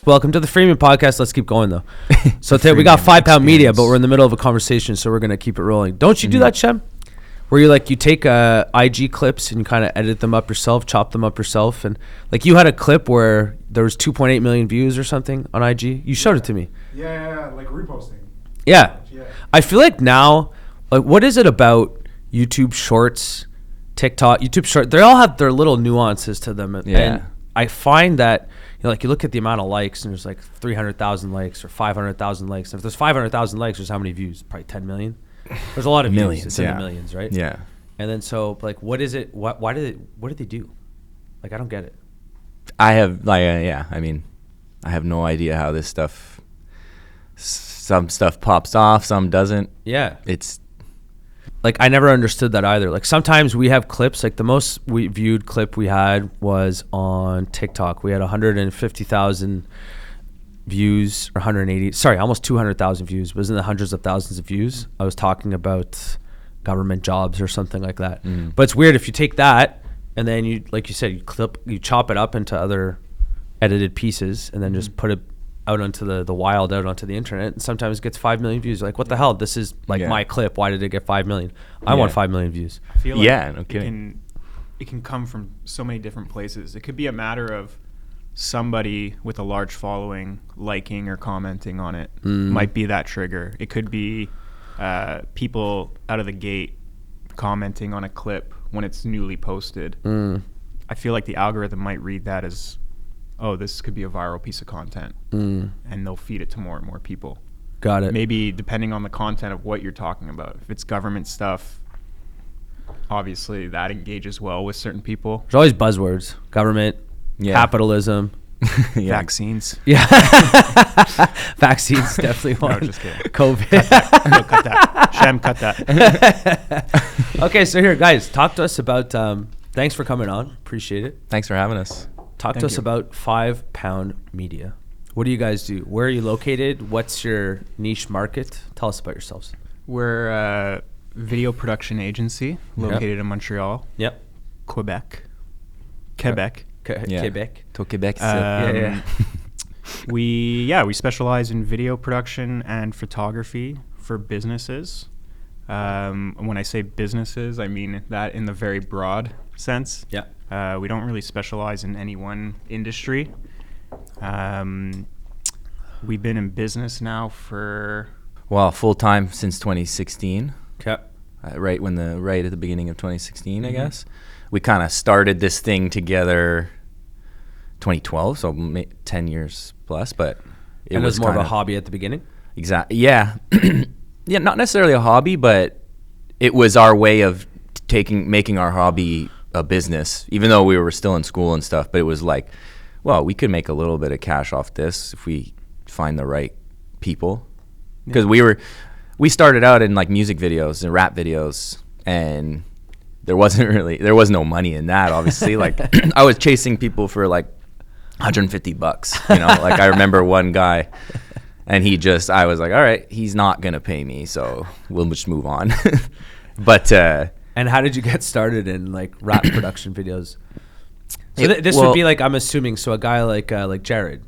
Welcome to the Freemium podcast. Let's keep going, though. So today we got £5 media, but we're in the middle of a conversation, so we're going to keep it rolling. Don't you do that, Shem? Where you take IG clips and you kind of edit them up yourself, chop them up yourself. And like you had a clip where there was 2.8 million views or something on IG. You showed it to me. Yeah, like reposting. Yeah. I feel like now, like, what is it about YouTube Shorts, TikTok, YouTube Short? They all have their little nuances to them. Yeah. And I find that, you look at the amount of likes and there's like 300,000 likes or 500,000 likes. And if there's 500,000 likes, there's how many views? Probably 10 million. There's a lot of millions, views. It's in the millions, right? Yeah. And then so like, what is it? What did they do? Like, I don't get it. I have I have no idea how this stuff. Some stuff pops off, some doesn't. Yeah. It's like, I never understood that either. Like, sometimes we have clips, like the most viewed clip we had was on TikTok. We had 150,000 views, or 180, sorry, almost 200,000 views. It was in the hundreds of thousands of views. I was talking about government jobs or something like that. But it's weird if you take that and then you, like you said, you chop it up into other edited pieces and then just put it out onto the wild, out onto the internet, and sometimes it gets 5 million views. Like, what the hell? This is like my clip. Why did it get 5 million? I want 5 million views. I feel like no kidding. It can come from so many different places. It could be a matter of somebody with a large following liking or commenting on it. Might be that trigger. It could be people out of the gate commenting on a clip when it's newly posted. I feel like the algorithm might read that as, oh, this could be a viral piece of content, and they'll feed it to more and more people. Got it. Maybe depending on the content of what you're talking about. If it's government stuff, obviously that engages well with certain people. There's always buzzwords: government, capitalism, vaccines. Yeah, vaccines definitely one. No, just kidding. COVID. Cut that. Shem, cut that. Okay, so here, guys, talk to us about. Thanks for coming on. Appreciate it. Thanks for having us. Talk to us about £5 Media. What do you guys do? Where are you located? What's your niche market? Tell us about yourselves. We're a video production agency located in Montreal. Yep. Quebec. Quebec. To Quebec. We specialize in video production and photography for businesses. When I say businesses, I mean that in the very broad sense. Yeah. We don't really specialize in any one industry. We've been in business now for full time since 2016. Okay. Right at the beginning of 2016, I guess. We kind of started this thing together 2012, so 10 years plus, but it was more of a hobby at the beginning? Exactly. Yeah. Yeah, not necessarily a hobby, but it was our way of making our hobby a business, even though we were still in school and stuff. But it was like, well, we could make a little bit of cash off this if we find the right people. Because we started out in like music videos and rap videos, and there was no money in that, obviously. Like, I was chasing people for like $150, like I remember one guy, and I was like, all right, he's not gonna pay me, so we'll just move on. But and how did you get started in like rap production videos? So this would be like, I'm assuming, so a guy like Jared.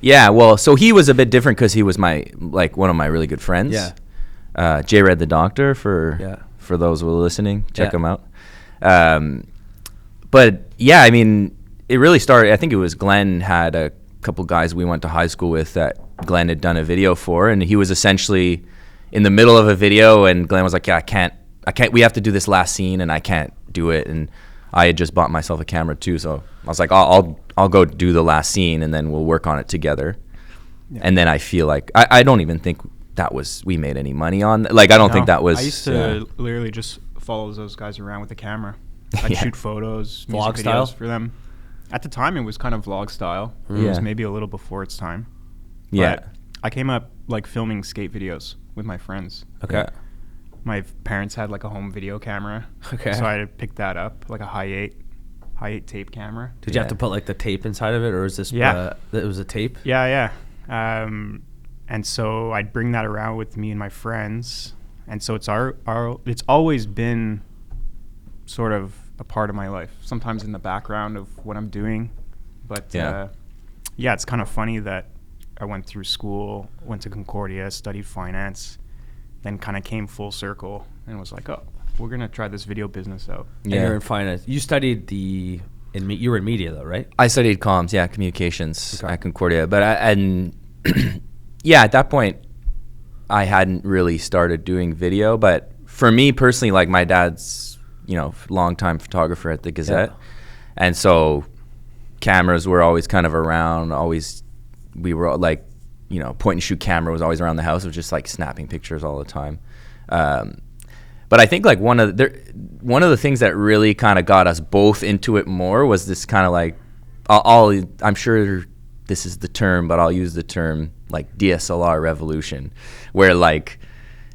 Yeah, well, so he was a bit different because he was one of my really good friends. Yeah. J Red the Doctor, for those who are listening, check him out. But yeah, I mean, it really started, I think it was Glen had a couple guys we went to high school with that Glen had done a video for, and he was essentially in the middle of a video, and Glen was like, yeah, I can't, we have to do this last scene, and I can't do it. And I had just bought myself a camera too, so I was like, I'll go do the last scene, and then we'll work on it together. Yeah. And then I feel like I don't even think we made any money on that. Like, I don't think that was. I used to literally just follow those guys around with the camera. I'd shoot photos, vlog music style videos for them. At the time, it was kind of vlog style. It was maybe a little before its time. Yeah. But I came up like filming skate videos with my friends. Okay. Yeah. My parents had like a home video camera. Okay. So I had to pick that up, like a high eight tape camera. Did you have to put like the tape inside of it, or is this? Yeah. It was a tape. Yeah. And so I'd bring that around with me and my friends, and so it's it's always been sort of a part of my life. Sometimes in the background of what I'm doing, but Yeah, it's kind of funny that I went through school, went to Concordia, studied finance, then kind of came full circle and was like, oh, we're going to try this video business out. And you're in finance. You studied you were in media though, right? I studied comms, communications at Concordia. But at that point, I hadn't really started doing video. But for me personally, like my dad's, longtime photographer at the Gazette. Yeah. And so cameras were always kind of around, we were like, point and shoot camera was always around the house. It was just like snapping pictures all the time. But I think like one of the things that really kind of got us both into it more was this kind of like, I'm sure this is the term, but I'll use the term like DSLR revolution, where like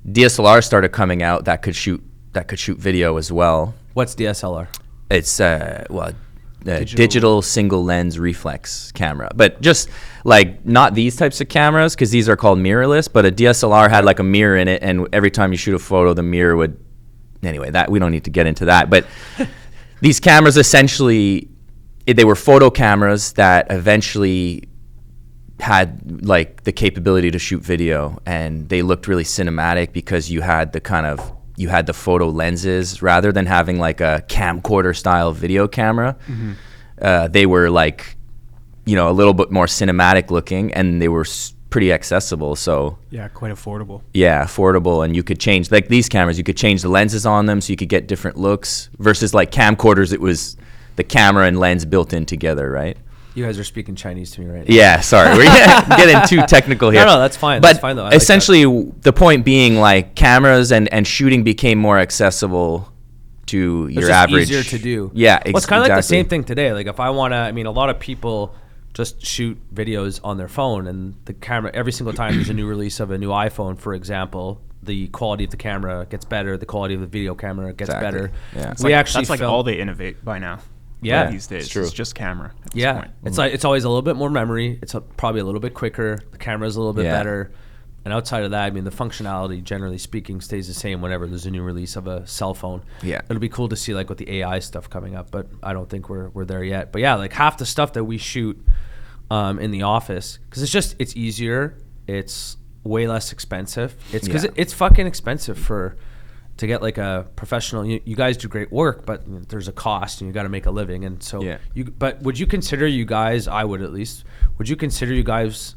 DSLR started coming out that could shoot video as well. What's DSLR? It's digital single lens reflex camera, but just like not these types of cameras, because these are called mirrorless, but a DSLR had like a mirror in it, and every time you shoot a photo the mirror would, anyway, that we don't need to get into that, but these cameras essentially, they were photo cameras that eventually had like the capability to shoot video, and they looked really cinematic because you had the photo lenses rather than having like a camcorder style video camera. Mm-hmm. They were like, a little bit more cinematic looking, and they were pretty accessible. So yeah, quite affordable. Yeah, affordable, and you could change, like these cameras, you could change the lenses on them so you could get different looks versus like camcorders. It was the camera and lens built in together, right? You guys are speaking Chinese to me right now. Yeah, sorry. We're getting too technical here. No, that's fine. But that's fine, though. essentially, the point being, like, cameras and shooting became more accessible to your average. It's easier to do. Yeah, well, it's kind of like the same thing today. Like, if I want to, a lot of people just shoot videos on their phone, and the camera, every single time there's a new release of a new iPhone, for example, the quality of the camera gets better, the quality of the video camera gets better. Yeah. That's like all they innovate by now. Yeah, these days. It's true. It's just camera. At this point. It's like it's always a little bit more memory. It's probably a little bit quicker. The camera's a little bit better. And outside of that, the functionality, generally speaking, stays the same whenever there's a new release of a cell phone. Yeah, it'll be cool to see like with the AI stuff coming up, but I don't think we're there yet. But yeah, like half the stuff that we shoot in the office, because it's easier. It's way less expensive. It's because it's fucking expensive to get like a professional. You guys do great work, but there's a cost, and you got to make a living. And so, but would you consider you guys? I would at least. Would you consider you guys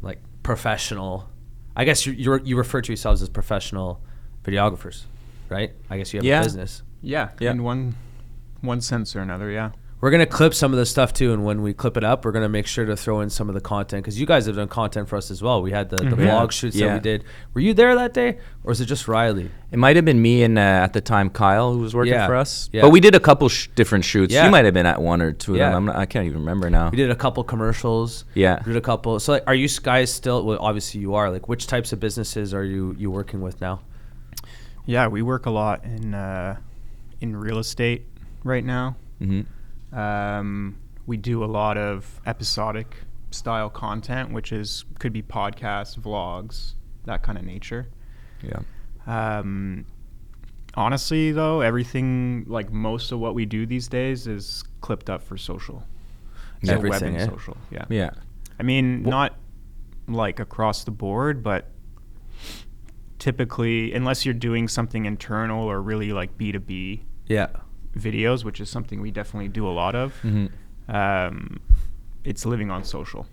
like professional? I guess you refer to yourselves as professional videographers, right? I guess you have a business. Yeah, in one sense or another. Yeah. We're going to clip some of the stuff too, and when we clip it up, we're going to make sure to throw in some of the content, because you guys have done content for us as well. We had the vlog shoots that we did. Were you there that day, or was it just Ryley? It might have been me and at the time Kyle, who was working for us. Yeah. But we did a couple different shoots. Yeah. You might have been at one or two of them. I can't even remember now. We did a couple commercials. Yeah. We did a couple. So like, are you guys still, well, obviously you are, like which types of businesses are you working with now? Yeah, we work a lot in real estate right now. Mm-hmm. We do a lot of episodic style content, which could be podcasts, vlogs, that kind of nature. Yeah. Honestly, though, everything, like most of what we do these days is clipped up for social. So everything, web and social. Yeah. Yeah. Not like across the board, but typically, unless you're doing something internal or really like B2B. Yeah. Videos, which is something we definitely do a lot of. Mm-hmm. It's living on social.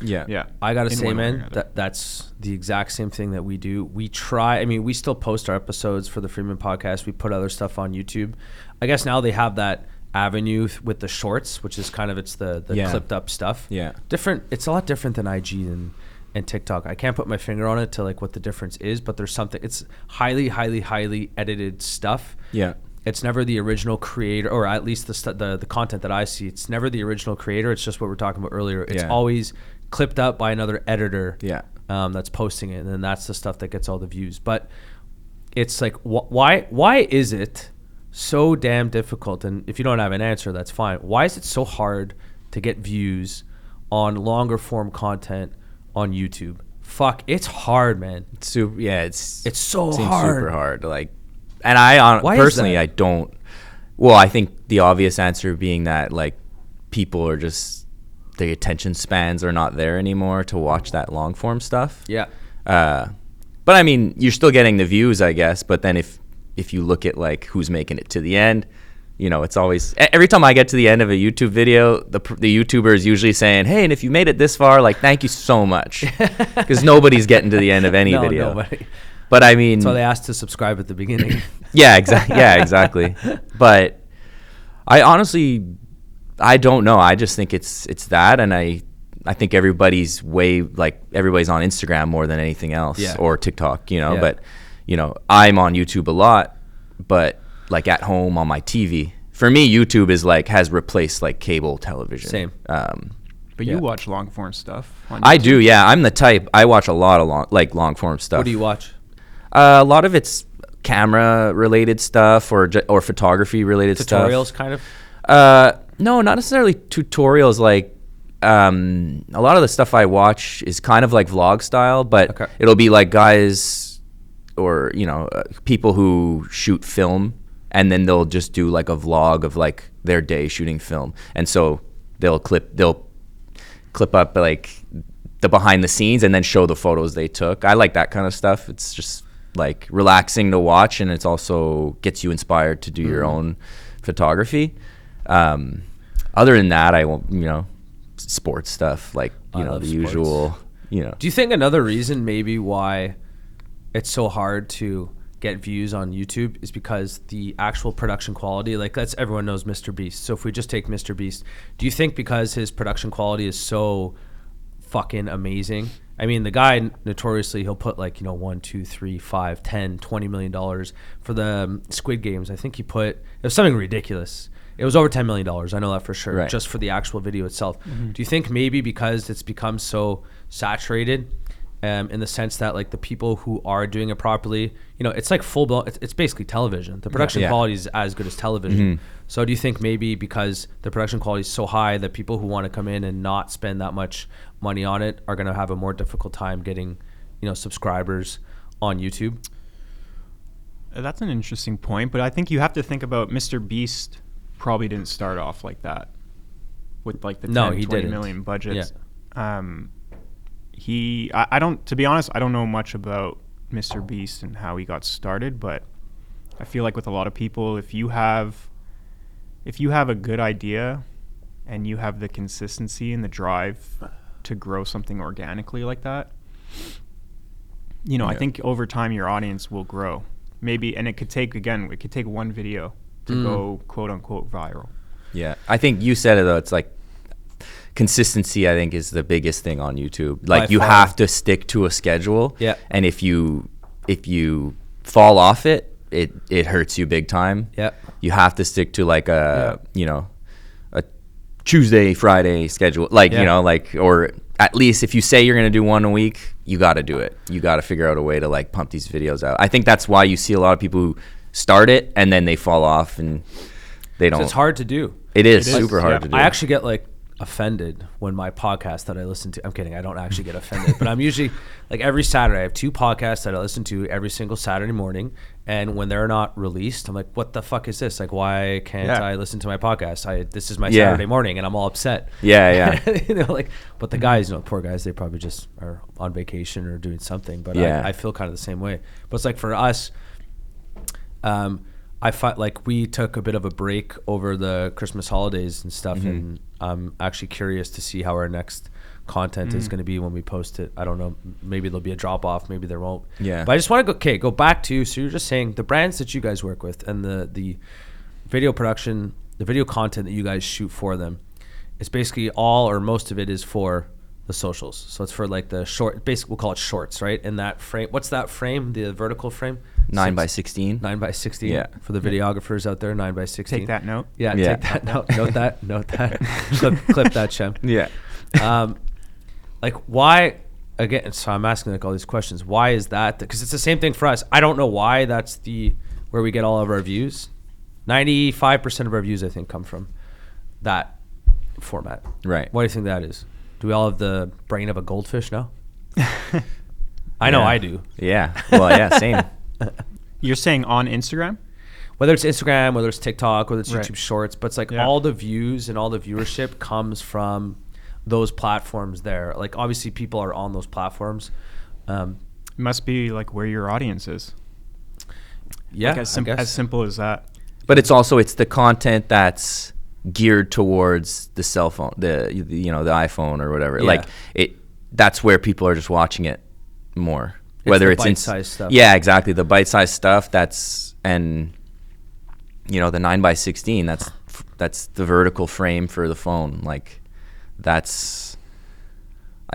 Yeah. I gotta say, man, that's the exact same thing that we do. We try. We still post our episodes for the Freemium podcast. We put other stuff on YouTube. I guess now they have that avenue with the shorts, which is kind of it's the clipped up stuff. Yeah. Different. It's a lot different than IG and TikTok. I can't put my finger on it to like what the difference is, but there's something. It's highly, highly, highly edited stuff. Yeah. It's never the original creator, or at least the content that I see. It's never the original creator. It's just what we were talking about earlier. It's always clipped up by another editor. Yeah. That's posting it, and then that's the stuff that gets all the views. But it's like, why is it so damn difficult? And if you don't have an answer, that's fine. Why is it so hard to get views on longer form content on YouTube? Fuck, it's hard, man. It's so hard. Super hard. Like. And personally, I don't. Well, I think the obvious answer being that like people are just the attention spans are not there anymore to watch that long form stuff. Yeah. But I mean, you're still getting the views, I guess. But then if you look at like who's making it to the end, you know, it's always, every time I get to the end of a YouTube video, the YouTuber is usually saying, hey, and if you made it this far, like, thank you so much. Because nobody's getting to the end of any video. Nobody. But I mean, so they asked to subscribe at the beginning. Yeah, exactly. Yeah, exactly. But I honestly, I don't know. I just think it's that, and I think everybody's on Instagram more than anything else, or TikTok, you know. Yeah. But you know, I'm on YouTube a lot, but like at home on my TV. For me, YouTube is like has replaced like cable television. Same. But you watch long form stuff on YouTube? I do, yeah. I'm the type. I watch a lot of long form stuff. What do you watch? A lot of it's camera related stuff or photography related stuff. Tutorials, kind of. No, not necessarily tutorials. Like a lot of the stuff I watch is kind of like vlog style, but it'll be like guys or people who shoot film, and then they'll just do like a vlog of like their day shooting film, and so they'll clip up like the behind the scenes and then show the photos they took. I like that kind of stuff. It's just like relaxing to watch, and it's also gets you inspired to do your own photography. Other than that, I won't, sports stuff, like, the sports. Usual, Do you think another reason maybe why it's so hard to get views on YouTube is because the actual production quality, like everyone knows Mr. Beast. So if we just take Mr. Beast, do you think because his production quality is so fucking amazing? I mean, the guy notoriously, he'll put like, $1, $2, $3, $5, $10, $20 million for the Squid Games. I think it was something ridiculous. It was over $10 million. I know that for sure, right, just for the actual video itself. Mm-hmm. Do you think maybe because it's become so saturated, in the sense that like the people who are doing it properly, it's like full blown, it's basically television. The production quality is as good as television. Mm-hmm. So do you think maybe because the production quality is so high that people who want to come in and not spend that much money on it are going to have a more difficult time getting, subscribers on YouTube? That's an interesting point, but I think you have to think about Mr. Beast probably didn't start off like that with like the 20 million budgets. Yeah. I don't, to be honest, I don't know much about Mr. Beast and how he got started, but I feel like with a lot of people, if you have a good idea and you have the consistency and the drive to grow something organically like that, I think over time your audience will grow. Maybe, and it could take one video to go quote unquote viral. Yeah. I think you said it though, it's like consistency, I think, is the biggest thing on YouTube. Like you have to stick to a schedule. Yeah. And if you fall off it hurts you big time. Yeah. You have to stick to like a Tuesday, Friday schedule. Like, or at least if you say you're going to do one a week, you got to do it. You got to figure out a way to like pump these videos out. I think that's why you see a lot of people who start it and then they fall off and they don't. So it's hard to do. It is super hard to do. I actually get like offended when my podcast that I listen to, I'm kidding, I don't actually get offended, but I'm usually like every Saturday, I have 2 podcasts that I listen to every single Saturday morning, and when they're not released, I'm like, what the fuck is this? Like, why can't I listen to my podcast? This is my Saturday morning, and I'm all upset. Yeah. But the guys, poor guys, they probably just are on vacation or doing something, but I feel kind of the same way. But it's like for us, I felt like we took a bit of a break over the Christmas holidays and stuff, and I'm actually curious to see how our next content is going to be when we post it. I don't know. Maybe there'll be a drop off. Maybe there won't. Yeah. But I just want to go back to, so you're just saying the brands that you guys work with and the video production, the video content that you guys shoot for them, it's basically all or most of it is for the socials. So it's for like the short, basically we'll call it shorts, right? In that frame, what's that frame? The vertical frame? 9x16. 9x16. Yeah. For the videographers out there, 9x16. Take that note. Yeah. Take that note. Note that. Clip that, Shem. Yeah. Like why? Again, so I'm asking like all these questions. Why is that? Because it's the same thing for us. I don't know why that's where we get all of our views. 95% of our views, I think, come from that format. Right. What do you think that is? Do we all have the brain of a goldfish now? I know I do. Yeah. Well, yeah, same. You're saying on Instagram? Whether it's Instagram, whether it's TikTok, whether it's YouTube Shorts, but it's like all the views and all the viewership comes from those platforms there? Like obviously people are on those platforms. It must be like where your audience is. Yeah, Like as simple as that. But it's the content that's geared towards the cell phone, the iPhone or whatever. Yeah. Like that's where people are just watching it more. Whether it's bite-sized stuff. Yeah, exactly. The bite-sized stuff. And the 9x16. That's the vertical frame for the phone. Like I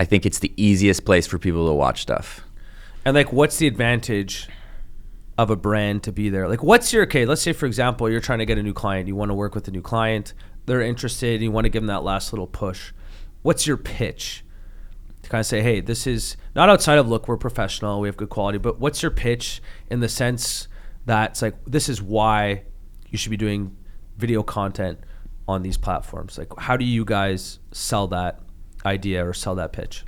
think it's the easiest place for people to watch stuff. And like, what's the advantage of a brand to be there? Like, let's say for example, you're trying to get a new client. You want to work with a new client. They're interested. You want to give them that last little push. What's your pitch? To kind of say, hey, this is not outside of, look, we're professional, we have good quality, but what's your pitch in the sense that it's like, this is why you should be doing video content on these platforms? Like, how do you guys sell that idea or sell that pitch?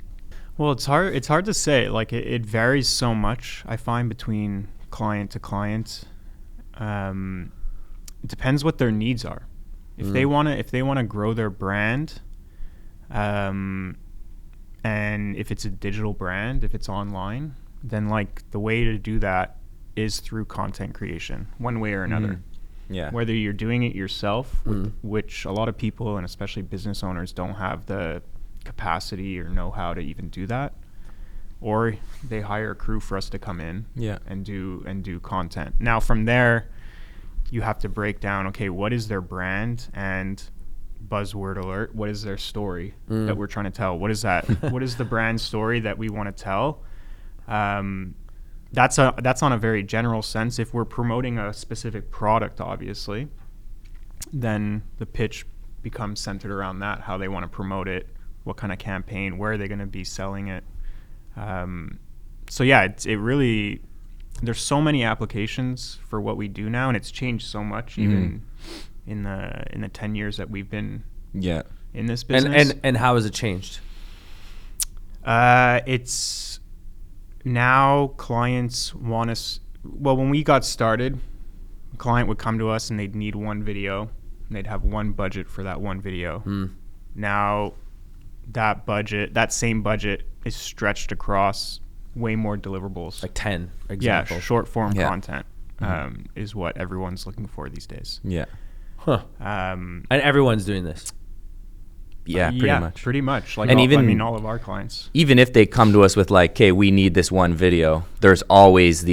Well, it's hard to say. Like it varies so much, I find, between client to client. It depends what their needs are. If they want to grow their brand, and if it's a digital brand, if it's online, then like the way to do that is through content creation, one way or another. Mm-hmm. Yeah. Whether you're doing it yourself, which a lot of people and especially business owners don't have the capacity or know-how to even do that, or they hire a crew for us to come in and do content. Now from there, you have to break down, okay, what is their brand and buzzword alert, what is their story that we're trying to tell? What is that? What is the brand story that we want to tell? That's on a very general sense. If we're promoting a specific product, obviously, then the pitch becomes centered around that, how they want to promote it, what kind of campaign, where are they going to be selling it. So yeah, it really, there's so many applications for what we do now, and it's changed so much even in the 10 years that we've been in this business. And how has it changed? It's now clients want us. Well, when we got started, a client would come to us and they'd need one video, and they'd have one budget for that one video. Now that same budget is stretched across way more deliverables. Like 10 examples. Yeah, short form content is what everyone's looking for these days. Yeah. Huh. And everyone's doing this. Yeah, pretty much. Like, and all of our clients. Even if they come to us with like, "Okay, we need this one video," there's always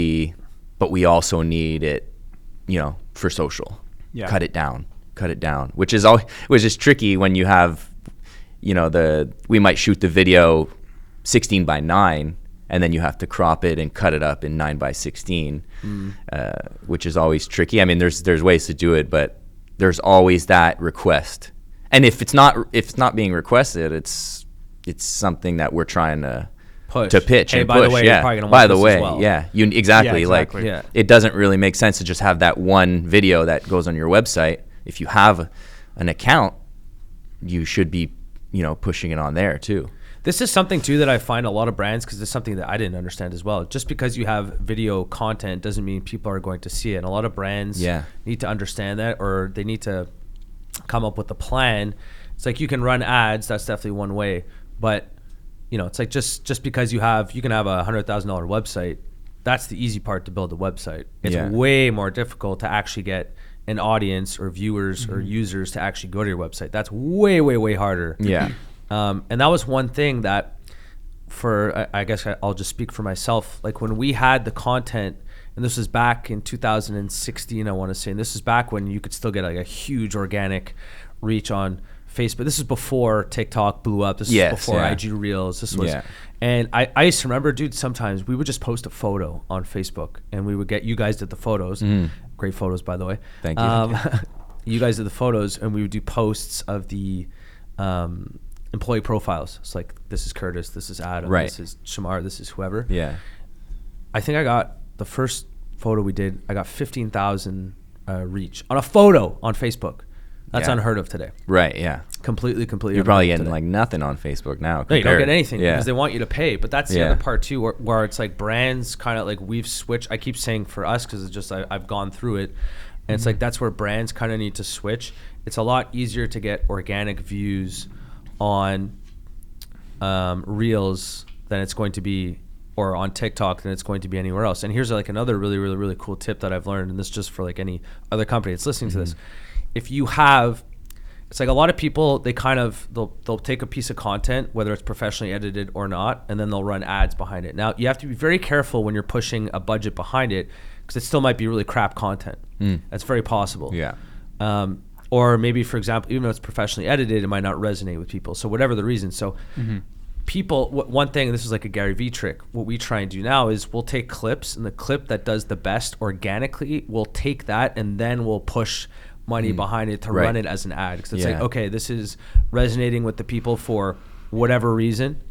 but we also need it, for social. Yeah. Cut it down, which is tricky when you have, we might shoot the video 16:9, and then you have to crop it and cut it up in 9:16, which is always tricky. I mean, there's ways to do it, but there's always that request. And if it's not being requested, it's something that we're trying to pitch. Hey, and by push. the way, yeah. you're probably gonna by want the this way, as well. yeah, exactly. Like, it doesn't really make sense to just have that one video that goes on your website. If you have an account, you should be, pushing it on there too. This is something too that I find a lot of brands, because it's something that I didn't understand as well. Just because you have video content doesn't mean people are going to see it. And a lot of brands need to understand that, or they need to come up with a plan. It's like you can run ads, that's definitely one way, but it's like just because you can have a $100,000 website, that's the easy part to build a website. It's way more difficult to actually get an audience or viewers or users to actually go to your website. That's way, way, way harder. Yeah. And that was one thing that I guess I'll just speak for myself. Like when we had the content, and this was back in 2016, I want to say, and this is back when you could still get like a huge organic reach on Facebook. This is before TikTok blew up. This is before IG Reels. This was, and I used to remember, dude, sometimes we would just post a photo on Facebook, and we would get, you guys did the photos. Great photos, by the way. Thank you. You guys did the photos, and we would do posts of the employee profiles. It's like, this is Curtis, this is Adam, this is Shamar, this is whoever. Yeah. I think I got the first photo we did, I got 15,000 reach on a photo on Facebook. That's unheard of today. Right, yeah. Completely. You're probably getting like nothing on Facebook now. No, you don't get anything because they want you to pay. But that's the other part too, where it's like brands kind of like, we've switched. I keep saying for us, because it's just I've gone through it. And it's like, that's where brands kind of need to switch. It's a lot easier to get organic views on Reels than it's going to be, or on TikTok than it's going to be anywhere else. And here's like another really, really, really cool tip that I've learned, and this is just for like any other company that's listening to this. If you have, it's like a lot of people, they kind of, they'll take a piece of content, whether it's professionally edited or not, and then they'll run ads behind it. Now, you have to be very careful when you're pushing a budget behind it, because it still might be really crap content. That's very possible. Yeah. Or maybe, for example, even though it's professionally edited, it might not resonate with people. So whatever the reason. So people, one thing, and this is like a Gary Vee trick, what we try and do now is we'll take clips, and the clip that does the best organically, we'll take that and then we'll push money behind it to run it as an ad. Because it's like, okay, this is resonating with the people for whatever reason.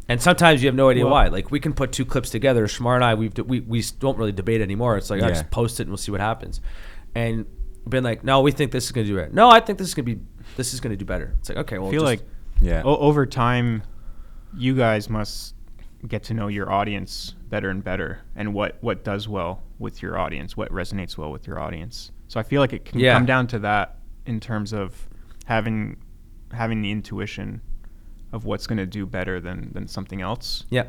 And sometimes you have no idea why. Like, we can put two clips together. Shamar and I, we don't really debate anymore. It's like, I just post it and we'll see what happens. And been like, no, we think this is going to do it. No, I think this is going to do better. It's like, okay, well, I feel like over time, you guys must get to know your audience better and better, and what does well with your audience, what resonates well with your audience. So I feel like it can come down to that in terms of having the intuition of what's going to do better than something else. Yeah.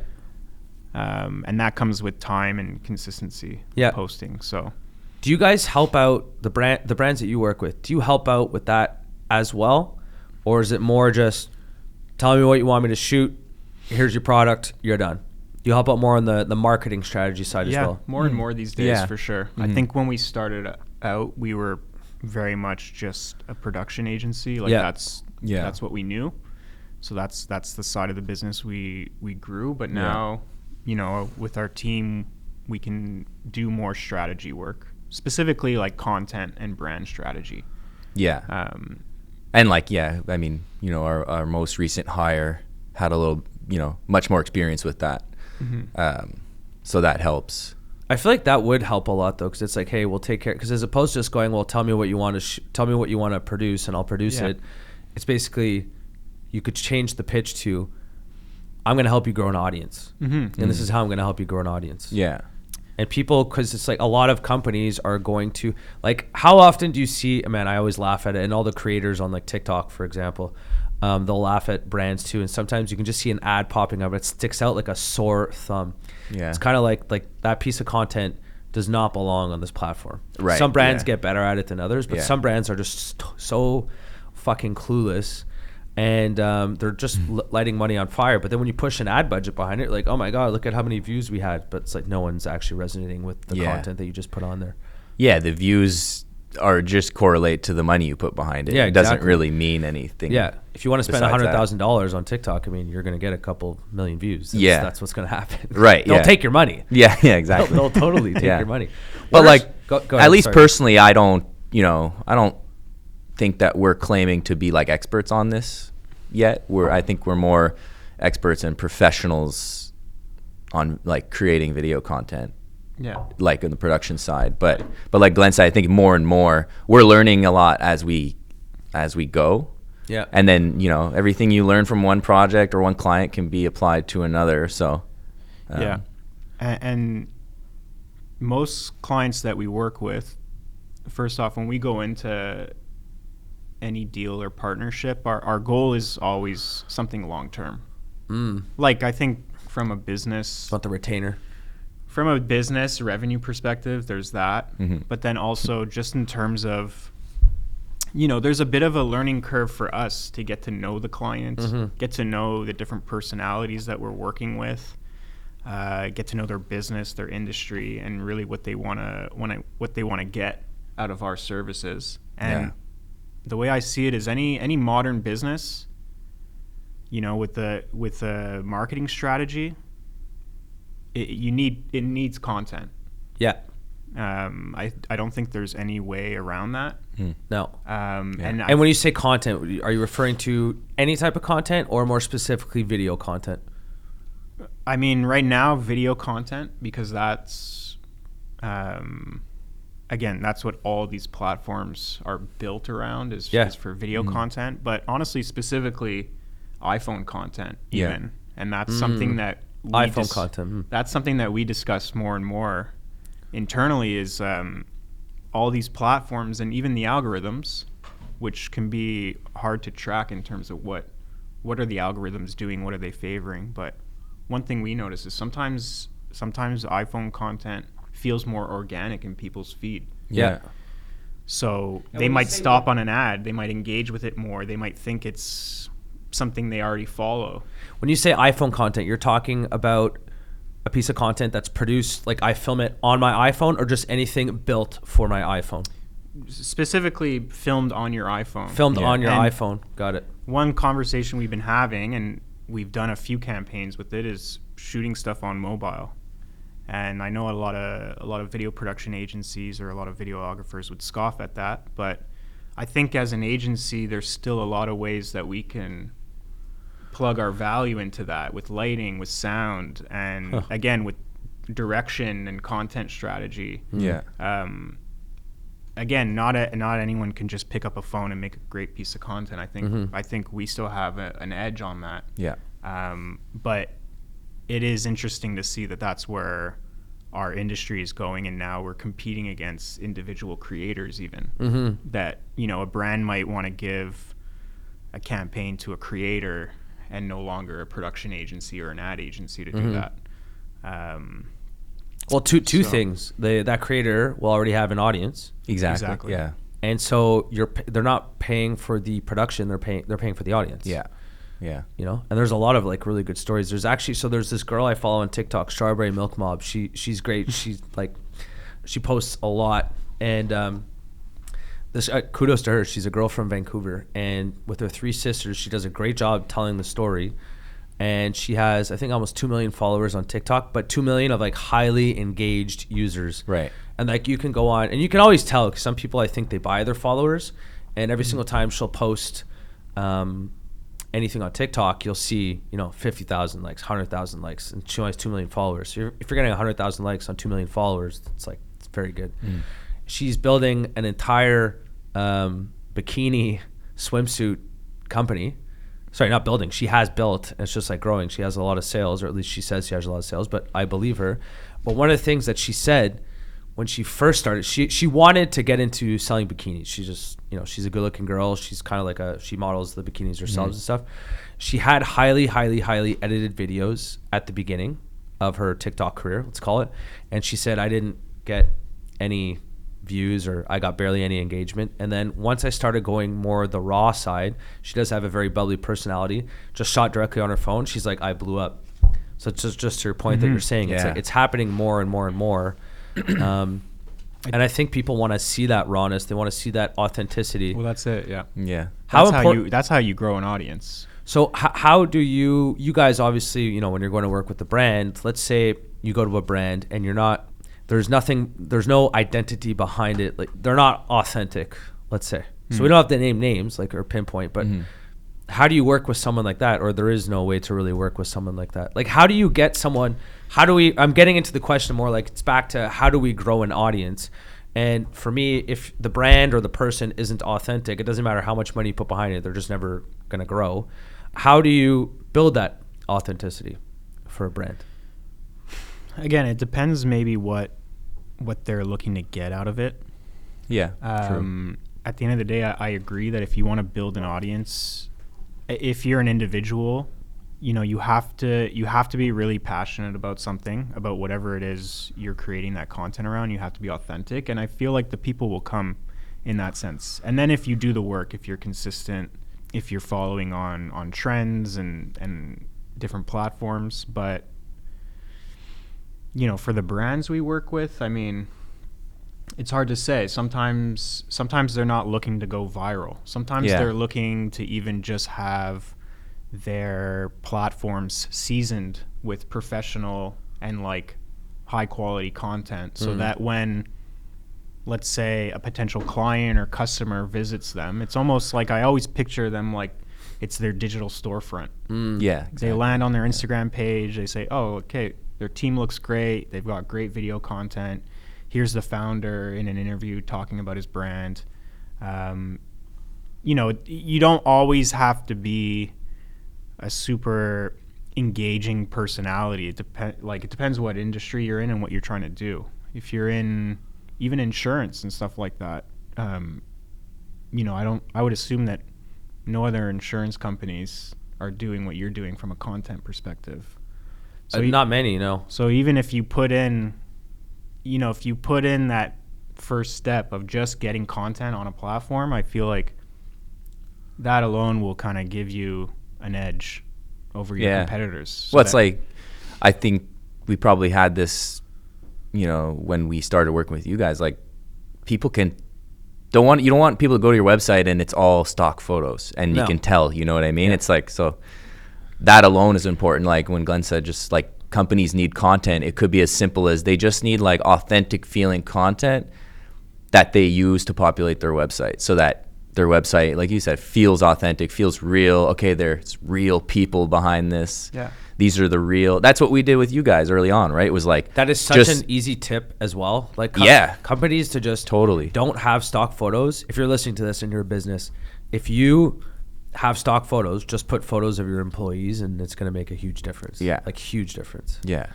And that comes with time and consistency posting. So do you guys help out the brands that you work with? Do you help out with that as well? Or is it more just tell me what you want me to shoot, here's your product, you're done? Do you help out more on the marketing strategy side as well? More and more these days, for sure. I think when we started out, we were very much just a production agency. Like that's what we knew. So that's the side of the business we grew. But now, with our team, we can do more strategy work, specifically like content and brand strategy. Yeah. And like, I mean, our most recent hire had a little, much more experience with that. So that helps. I feel like that would help a lot though, because it's like, hey, we'll take care. Because as opposed to just going, well, tell me what you want to tell me what you want to produce, and I'll produce it. It's basically, you could change the pitch to, I'm going to help you grow an audience, and this is how I'm going to help you grow an audience. Yeah. And people, because it's like a lot of companies are going to, like, how often do you see, man, I always laugh at it, and all the creators on like TikTok, for example, they'll laugh at brands too, and sometimes you can just see an ad popping up, it sticks out like a sore thumb. Yeah. It's kind of like that piece of content does not belong on this platform. Right. Some brands get better at it than others, but some brands are just so fucking clueless, and they're just lighting money on fire. But then when you push an ad budget behind it, like, oh my God, look at how many views we had. But it's like no one's actually resonating with the content that you just put on there. Yeah, the views are just correlate to the money you put behind it. Yeah, it doesn't really mean anything. Yeah, if you want to spend $100,000 on TikTok, I mean, you're going to get a couple million views. That's what's going to happen. Right. They'll take your money. Yeah, exactly. They'll totally take your money. But like, go ahead, at least personally, I don't think that we're claiming to be like experts on this yet. I think we're more experts and professionals on like creating video content. Yeah, like in the production side, but like Glen said, I think more and more we're learning a lot as we go. Yeah, and then everything you learn from one project or one client can be applied to another. So and most clients that we work with, first off, when we go into any deal or partnership, our goal is always something long term. Like, I think from a business, about the retainer. From a business revenue perspective, there's that. But then also just in terms of, there's a bit of a learning curve for us to get to know the client, get to know the different personalities that we're working with, get to know their business, their industry, and really what they want to get out of our services. And the way I see it is any modern business, with the marketing strategy, it needs content. Yeah. I don't think there's any way around that. No. And when you say content, are you referring to any type of content or more specifically video content? I mean, right now, video content, because that's, again, that's what all these platforms are built around is for video content. But honestly, specifically iPhone content even. And that's something that iPhone content. That's something that we discuss more and more internally is all these platforms and even the algorithms, which can be hard to track in terms of what what are the algorithms doing? What are they favoring? But one thing we notice is sometimes iPhone content feels more organic in people's feed. Yeah. So And they when you might say stop on an ad. They might engage with it more. They might think it's something they already follow. When you say iPhone content, you're talking about a piece of content that's produced, like I film it on my iPhone, or just anything built for my iPhone? Specifically filmed on your iPhone. Filmed on your And iPhone. Got it. one conversation we've been having, and we've done a few campaigns with it, is shooting stuff on mobile. And I know a lot of video production agencies or a lot of videographers would scoff at that, but I think as an agency, there's still a lot of ways that we can plug our value into that, with lighting, with sound, and again with direction and content strategy. Yeah. Again, not anyone can just pick up a phone and make a great piece of content. I think we still have an edge on that. Yeah. But it is interesting to see that that's where our industry is going, and now we're competing against individual creators even. That, you know, a brand might want to give a campaign to a creator and no longer a production agency or an ad agency to do that. Well, two things. That creator will already have an audience, Exactly. Yeah. and so they're not paying for the production. They're paying for the audience. Yeah. Yeah. You know, and there's a lot of like really good stories. There's this girl I follow on TikTok, Strawberry Milk Mob. She's great. She's like, she posts a lot, and this kudos to her. She's a girl from Vancouver, and with her 3 sisters, she does a great job telling the story. And she has, I think, almost 2 million followers on TikTok, but 2 million of like highly engaged users. Right. And like you can go on, and you can always tell, because some people, I think, they buy their followers, and every single time she'll post anything on TikTok, you'll see, 50,000 likes, 100,000 likes, and she only has 2 million followers. So if you're getting 100,000 likes on 2 million followers, it's very good. She's building an entire bikini swimsuit company. Sorry, not building. She has built, and it's just like growing. She has a lot of sales, or at least she says she has a lot of sales, but I believe her. But one of the things that she said when she first started, she wanted to get into selling bikinis. She just, she's a good looking girl. She's kind of like she models the bikinis herself and stuff. She had highly, highly, highly edited videos at the beginning of her TikTok career, let's call it. And she said, I didn't get any views, or I got barely any engagement. And then once I started going more the raw side, she does have a very bubbly personality, just shot directly on her phone. She's like, I blew up. So it's just to your point that you're saying, it's like, it's happening more and more and more. And I think people want to see that rawness. They want to see that authenticity. Well, that's it. Yeah. Yeah. That's how you grow an audience. So how do you guys, obviously, when you're going to work with the brand, let's say you go to a brand and there's no identity behind it. Like, they're not authentic, let's say. So we don't have to name names, or pinpoint, but how do you work with someone like that? Or there is no way to really work with someone like that. Like, how do you get someone, I'm getting into the question more like, it's back to how do we grow an audience? And for me, if the brand or the person isn't authentic, it doesn't matter how much money you put behind it, they're just never going to grow. How do you build that authenticity for a brand? Again, it depends maybe what they're looking to get out of it. Yeah. True. At the end of the day, I agree that if you want to build an audience, if you're an individual, you have to be really passionate about something, about whatever it is you're creating that content around. You have to be authentic, and I feel like the people will come in that sense. And then if you do the work, if you're consistent, if you're following on trends and different platforms, but for the brands we work with, I mean, it's hard to say. Sometimes they're not looking to go viral. Sometimes they're looking to even just have their platforms seasoned with professional and high quality content, so that when, let's say, a potential client or customer visits them, it's almost like, I always picture them like it's their digital storefront. Yeah. Exactly. They land on their Instagram page. They say, oh, okay, their team looks great. They've got great video content. Here's the founder in an interview talking about his brand. You don't always have to be a super engaging personality. It depends what industry you're in and what you're trying to do. If you're in even insurance and stuff like that, I would assume that no other insurance companies are doing what you're doing from a content perspective. Not many, no. So even if you put in, if you put in that first step of just getting content on a platform, I feel like that alone will kind of give you an edge over your competitors. So well, it's like, I think we probably had this, when we started working with you guys, like people you don't want people to go to your website and it's all stock photos and you can tell, you know what I mean? It's like, so that alone is important. Like when Glenn said, just like companies need content, it could be as simple as they just need like authentic feeling content that they use to populate their website, so that their website, like you said, feels authentic, feels real. Okay, there's real people behind this. Yeah. These are the real. That's what we did with you guys early on, right? It was like, that is such an easy tip as well. Like companies to just totally don't have stock photos. If you're listening to this in your business, if you have stock photos, just put photos of your employees and it's going to make a huge difference. Yeah. Like huge difference. Yeah.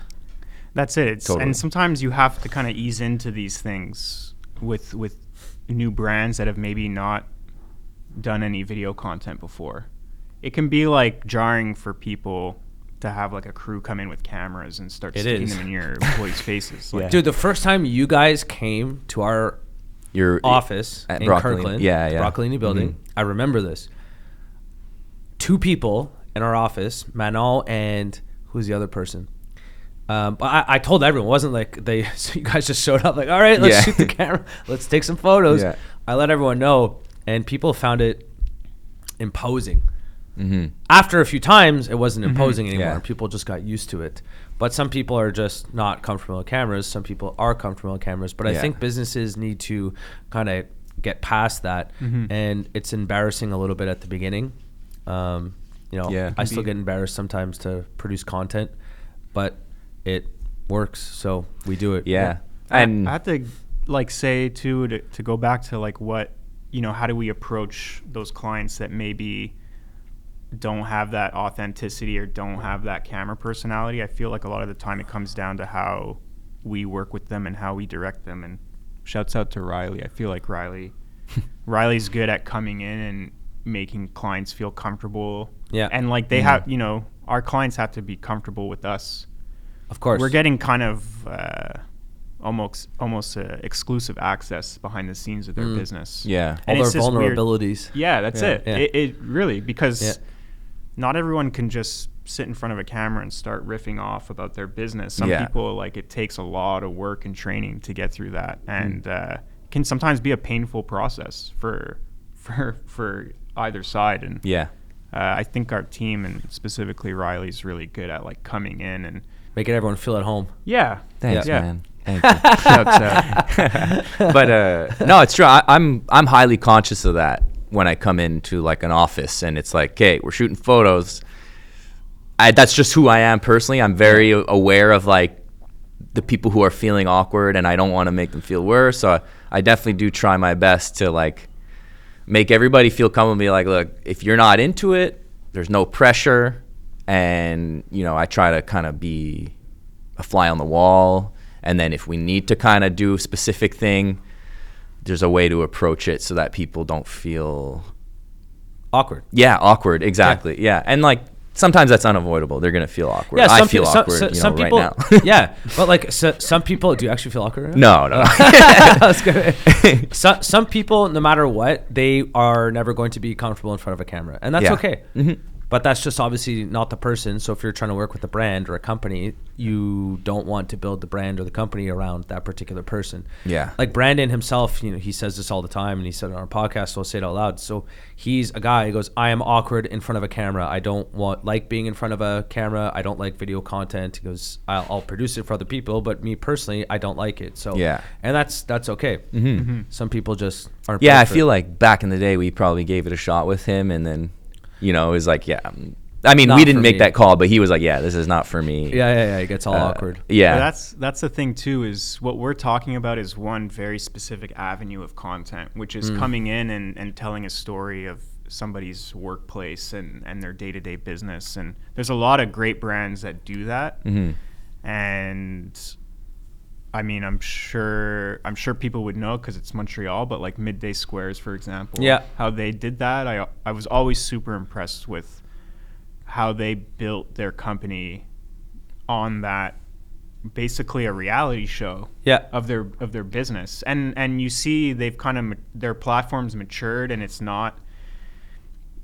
That's it. And sometimes you have to kind of ease into these things with new brands that have maybe not done any video content before. It can be like jarring for people to have like a crew come in with cameras and start sticking them in your employees' faces. Like, dude, the first time you guys came to your office in Kirkland, Broccolini building, I remember this. 2 people in our office, Manal and who's the other person? But I told everyone, it wasn't like so you guys just showed up like, all right, let's shoot the camera, let's take some photos. Yeah. I let everyone know, and people found it imposing. After a few times, it wasn't imposing anymore. Yeah. People just got used to it. But some people are just not comfortable with cameras. Some people are comfortable with cameras. But I think businesses need to kind of get past that. And it's embarrassing a little bit at the beginning. I still get embarrassed sometimes to produce content, but it works, so we do it. Yeah. And I have to like say too, to go back to like what, how do we approach those clients that maybe don't have that authenticity or don't have that camera personality? I feel like a lot of the time it comes down to how we work with them and how we direct them. And shouts out to Ryley. I feel like Ryley's good at coming in and making clients feel comfortable. Yeah. And like they have, our clients have to be comfortable with us. Of course. We're getting kind of almost exclusive access behind the scenes of their business. Yeah. And all their vulnerabilities. Yeah, that's it. Yeah. It really, because not everyone can just sit in front of a camera and start riffing off about their business. Some people, like, it takes a lot of work and training to get through that, and can sometimes be a painful process for either side. And I think our team, and specifically Ryley's, really good at like coming in and making everyone feel at home. Yeah. Thanks, man. Thank you. But no, it's true. I'm highly conscious of that when I come into like an office and it's like, okay, we're shooting photos. That's just who I am personally. I'm very aware of like the people who are feeling awkward, and I don't want to make them feel worse. So I definitely do try my best to like make everybody feel comfortable and be like, look, if you're not into it, there's no pressure. And, I try to kind of be a fly on the wall. And then if we need to kind of do a specific thing, there's a way to approach it so that people don't feel awkward. Yeah, awkward. Exactly. Yeah. And like sometimes that's unavoidable. They're going to feel awkward. Yeah, I feel awkward some people, right now. Yeah. But like some people, do you actually feel awkward? No. That's good. Some people, no matter what, they are never going to be comfortable in front of a camera. And that's okay. But that's just obviously not the person. So if you're trying to work with a brand or a company, you don't want to build the brand or the company around that particular person. Yeah. Like Brandon himself, he says this all the time, and he said it on our podcast, so I'll say it out loud. So he's a guy, he goes, I am awkward in front of a camera. I don't like being in front of a camera. I don't like video content. He goes, I'll produce it for other people, but me personally, I don't like it. So and that's okay. Some people just aren't. Yeah, I feel like back in the day, we probably gave it a shot with him, and then it was like, I mean, we didn't make that call, but he was like, this is not for me. Yeah. It gets all awkward. Yeah. But that's the thing too, is what we're talking about is one very specific avenue of content, which is coming in and telling a story of somebody's workplace and their day-to-day business. And there's a lot of great brands that do that. And I mean, I'm sure people would know because it's Montreal, but like Midday Squares, for example, how they did that, I was always super impressed with how they built their company on that, basically a reality show of their business. And you see they've kind of, their platform's matured, and it's not,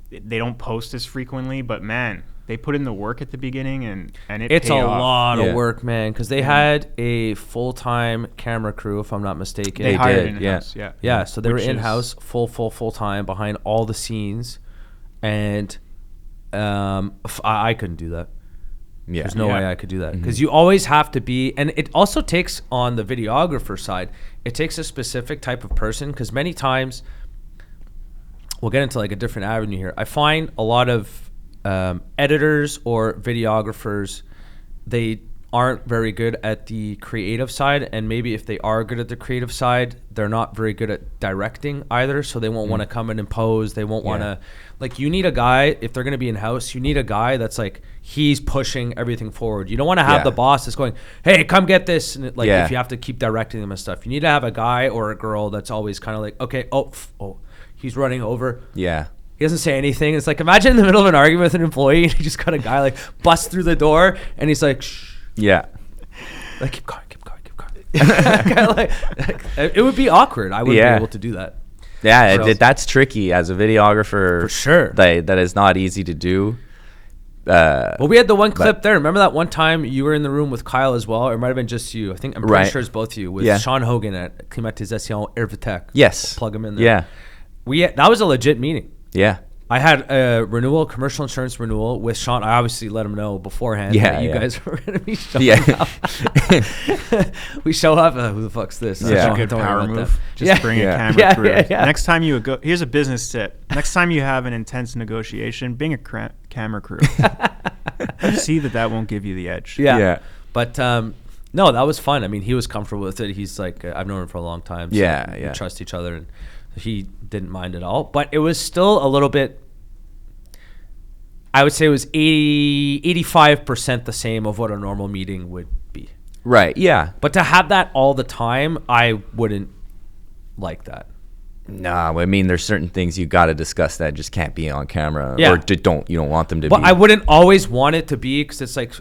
they don't post as frequently, but man, they put in the work at the beginning, and it's a paid off. lot of work, man, because they had a full-time camera crew, if I'm not mistaken. They hired did, in-house, yeah. So they were Which is- in-house, full time behind all the scenes, and I couldn't do that. Yeah. There's no way I could do that, because you always have to be, and it also takes, on the videographer side, it takes a specific type of person, because many times, we'll get into like a different avenue here. I find a lot of editors or videographers, they aren't very good at the creative side, and maybe if they are good at the creative side, they're not very good at directing either, so they won't want to come in and pose. They won't want to, like, you need a guy, if they're going to be in-house, you need a guy that's like, he's pushing everything forward. You don't want to have the boss that's going, hey, come get this, and like if you have to keep directing them and stuff, you need to have a guy or a girl that's always kind of like, okay, he's running over. Yeah. He doesn't say anything. It's like, imagine in the middle of an argument with an employee, and you just got a guy like bust through the door, and he's like, shh. Yeah. Like, keep going. Kinda like, it would be awkward. I wouldn't be able to do that. Yeah, So- that's tricky as a videographer. For sure. That is not easy to do. Well, we had the one clip there. Remember that one time you were in the room with Kyle as well? Or it might have been just you. I'm pretty sure it's both of you. With Sean Hogan at Climatisation Hervetech. Yes. Plug him in there. Yeah. That was a legit meeting. Yeah. I had a commercial insurance renewal with Sean. I obviously let him know beforehand that you guys were going to be showing up. We show up. Who the fuck's this? Such a good power move. Just bring a camera crew. Next time you go, here's a business tip. Next time you have an intense negotiation, bring a camera crew. See that won't give you the edge. Yeah. But no, that was fun. I mean, he was comfortable with it. He's like, I've known him for a long time. So we trust each other, and he didn't mind at all. But it was still a little bit, I would say it was 85% the same of what a normal meeting would be. Right. Yeah. But to have that all the time, I wouldn't like that. Nah, I mean, there's certain things you got to discuss that just can't be on camera, or you don't want them to be. But I wouldn't always want it to be, because it's like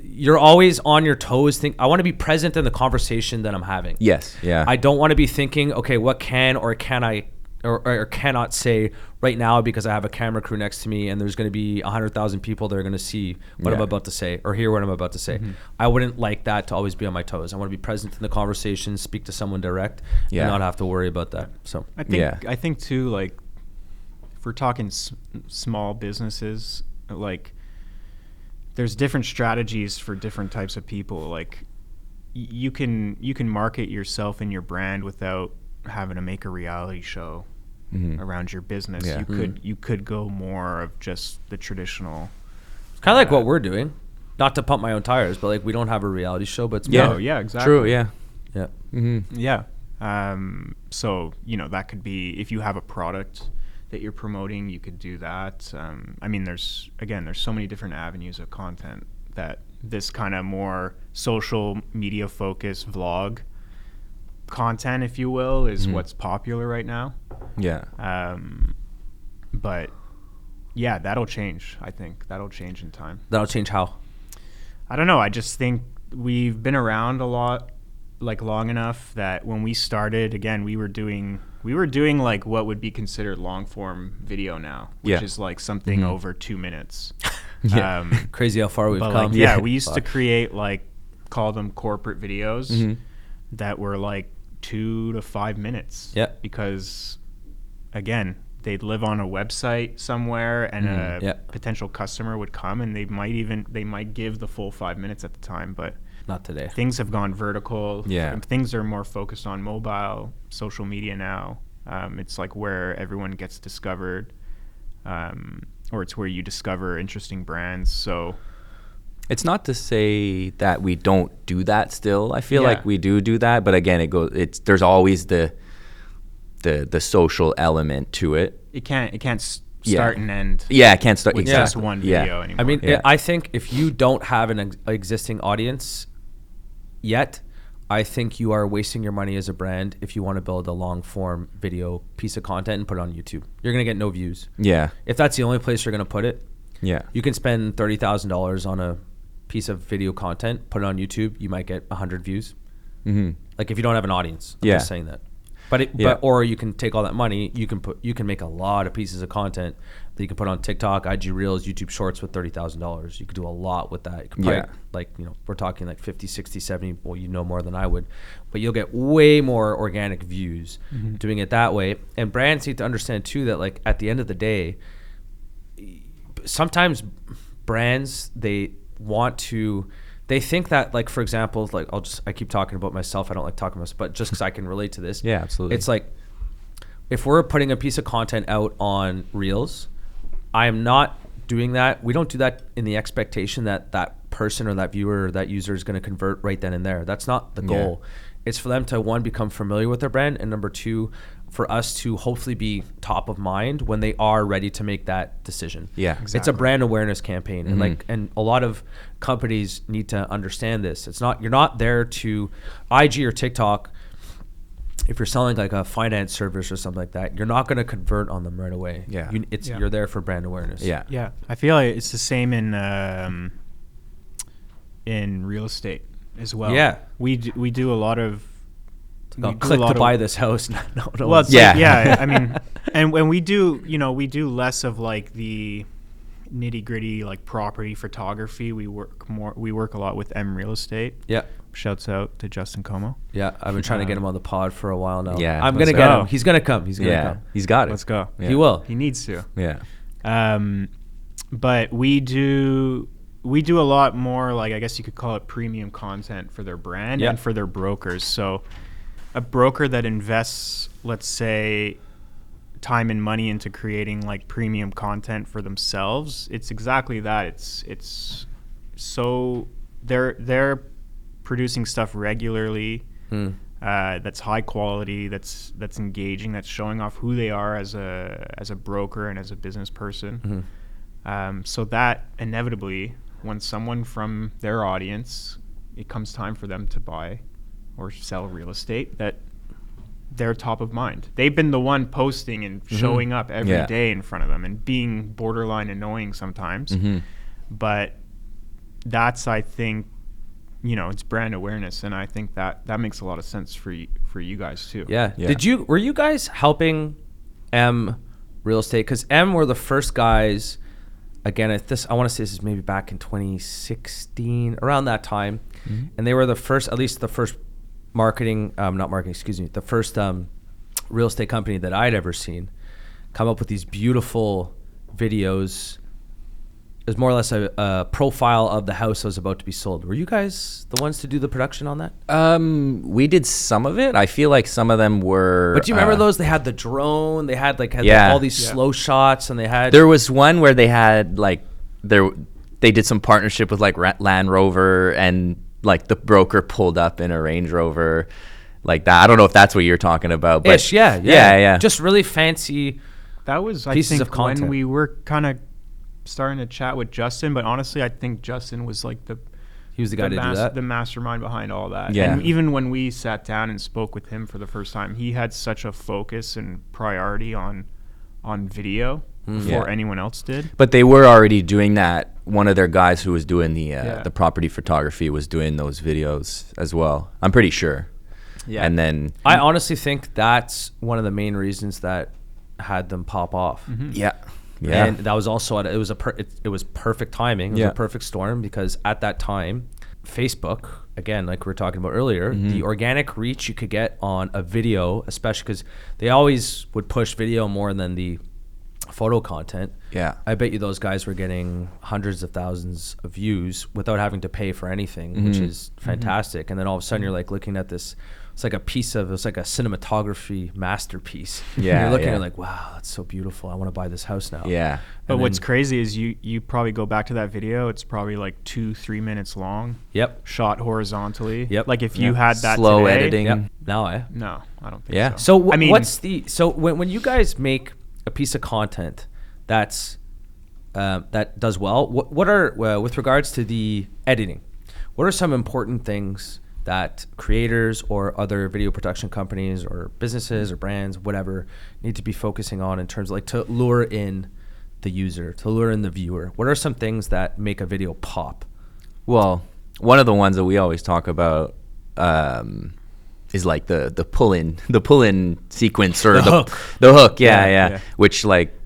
you're always on your toes. I want to be present in the conversation that I'm having. Yes. Yeah. I don't want to be thinking, okay, what can or can I or cannot say right now, because I have a camera crew next to me and there's going to be 100,000 people that are going to see what I'm about to say or hear what I'm about to say. I wouldn't like that to always be on my toes. I want to be present in the conversation, speak to someone direct, and not have to worry about that. So I think too, like, if we're talking small businesses, like, there's different strategies for different types of people. Like, you can market yourself and your brand without having to make a reality show around your business. You could go more of just the traditional. It's kind of like what we're doing. Not to pump my own tires, but like, we don't have a reality show, but it's exactly. True. Yeah. So that could be, if you have a product that you're promoting, you could do that. I mean, there's so many different avenues of content that this kind of more social media focused vlog content, if you will, is what's popular right now. But yeah, that'll change. I think that'll change in time. That'll change how? I don't know. I just think we've been around a lot, like, long enough that when we started, again, we were doing like what would be considered long form video now, which is like something over 2 minutes. Crazy how far we've come. Like, we used to create, like, call them corporate videos that were like 2 to 5 minutes. Because again, they'd live on a website somewhere, and a potential customer would come, and they might give the full 5 minutes at the time, but not today. Things have gone vertical. Things are more focused on mobile, social media now. It's like where everyone gets discovered, or it's where you discover interesting brands. So it's not to say that we don't do that still. I feel like we do that, but again, there's always the social element to it. It can't start and end. Yeah, it can't start with just one video anymore. I mean, I think if you don't have an existing audience yet, I think you are wasting your money as a brand if you want to build a long form video piece of content and put it on YouTube. You're going to get no views. If that's the only place you're going to put it, Yeah. You can spend $30,000 on a piece of video content, put it on YouTube, you might get 100 views. Like if you don't have an audience. I'm just saying that. But or you can take all that money, you can make a lot of pieces of content that you can put on TikTok, IG Reels, YouTube Shorts with $30,000. You could do a lot with that. You could probably, like, you know, we're talking like 50, 60, 70, well, you know more than I would, but you'll get way more organic views doing it that way. And brands need to understand too that, like, at the end of the day, sometimes brands, they think that, like, for example, like, I keep talking about myself. I don't like talking about myself, but just because I can relate to this. Yeah, absolutely. It's like, if we're putting a piece of content out on Reels, I am not doing that. We don't do that in the expectation that that person or that viewer or that user is going to convert right then and there. That's not the goal. It's for them to, one, become familiar with their brand, and number two, for us to hopefully be top of mind when they are ready to make that decision. Yeah, exactly. It's a brand awareness campaign, and a lot of companies need to understand this. You're not there to IG or TikTok. If you're selling like a finance service or something like that, you're not going to convert on them right away. Yeah, you're there for brand awareness. Yeah. I feel like it's the same in real estate as well. Yeah, we do a lot of. Click to buy this house. No, well, I mean, and when we do less of like the nitty gritty, like property photography. We work a lot with M Real Estate. Yeah. Shouts out to Justin Como. Yeah, I've been trying to get him on the pod for a while now. Yeah, I'm gonna get him. He's gonna come. He's gonna come. He's got it. Let's go. Yeah. He will. He needs to. Yeah. But we do a lot more, like, I guess you could call it premium content for their brand and for their brokers. So a broker that invests, let's say, time and money into creating like premium content for themselves, it's exactly that. It's so they're producing stuff regularly that's high quality, that's engaging, that's showing off who they are as a broker and as a business person. So that inevitably, when someone from their audience, it comes time for them to buy or sell real estate, that they're top of mind. They've been the one posting and showing up every day in front of them and being borderline annoying sometimes. But that's, I think, it's brand awareness, and I think that makes a lot of sense for you guys too. Yeah. Were you guys helping M Real Estate? Because M were the first guys. Again, I want to say this is maybe back in 2016, around that time, and they were the first, at least the first the first real estate company that I'd ever seen come up with these beautiful videos. It was more or less a profile of the house that was about to be sold. Were you guys the ones to do the production on that? We did some of it. I feel like some of them were. But do you remember those? They had the drone. They had all these slow shots, and they had. There was one where they had they did some partnership with like Land Rover, and like the broker pulled up in a Range Rover, like that. I don't know if that's what you're talking about, but yeah. Just really fancy. That was pieces of content. When we were kind of starting to chat with Justin, but honestly, I think Justin was like he was the guy to do that, the mastermind behind all that. Yeah. And even when we sat down and spoke with him for the first time, he had such a focus and priority on video before anyone else did. But they were already doing that. One of their guys who was doing the property photography was doing those videos as well, I'm pretty sure. Yeah. And then I honestly think that's one of the main reasons that had them pop off. Yeah. And that was also it was perfect timing. It was a perfect storm, because at that time, Facebook, again, like we were talking about earlier, the organic reach you could get on a video, especially because they always would push video more than the photo content. Yeah. I bet you those guys were getting hundreds of thousands of views without having to pay for anything, which is fantastic. And then all of a sudden you're like looking at this, it's like a cinematography masterpiece. Yeah. You're looking at it like, wow, that's so beautiful. I want to buy this house now. Yeah. But what's crazy is you probably go back to that video, it's probably like 2-3 minutes long. Yep. Shot horizontally. Yep. Like if you had that slow today, editing. Yep. No, No, I don't think so. So I mean, when you guys make a piece of content that does well, what are with regards to the editing, what are some important things that creators or other video production companies or businesses or brands, whatever, need to be focusing on in terms of like to lure in the user, to lure in the viewer? What are some things that make a video pop? Well, one of the ones that we always talk about is like the pull-in sequence, or the hook. Yeah. Which, like,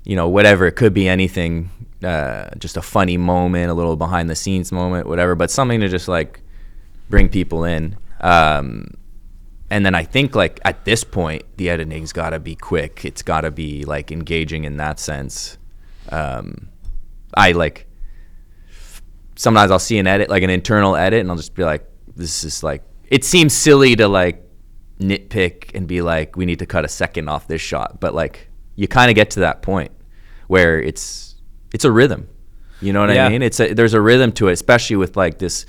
you know, whatever, it could be anything, just a funny moment, a little behind the scenes moment, whatever, but something to just like bring people in. And then I think, like, at this point, the editing's got to be quick. It's got to be like engaging in that sense. I like, sometimes I'll see an edit, like an internal edit, and I'll just be like, this is like, it seems silly to like nitpick and be like, we need to cut a second off this shot. But like, you kind of get to that point where it's a rhythm. You know what I mean? There's a rhythm to it, especially with like this.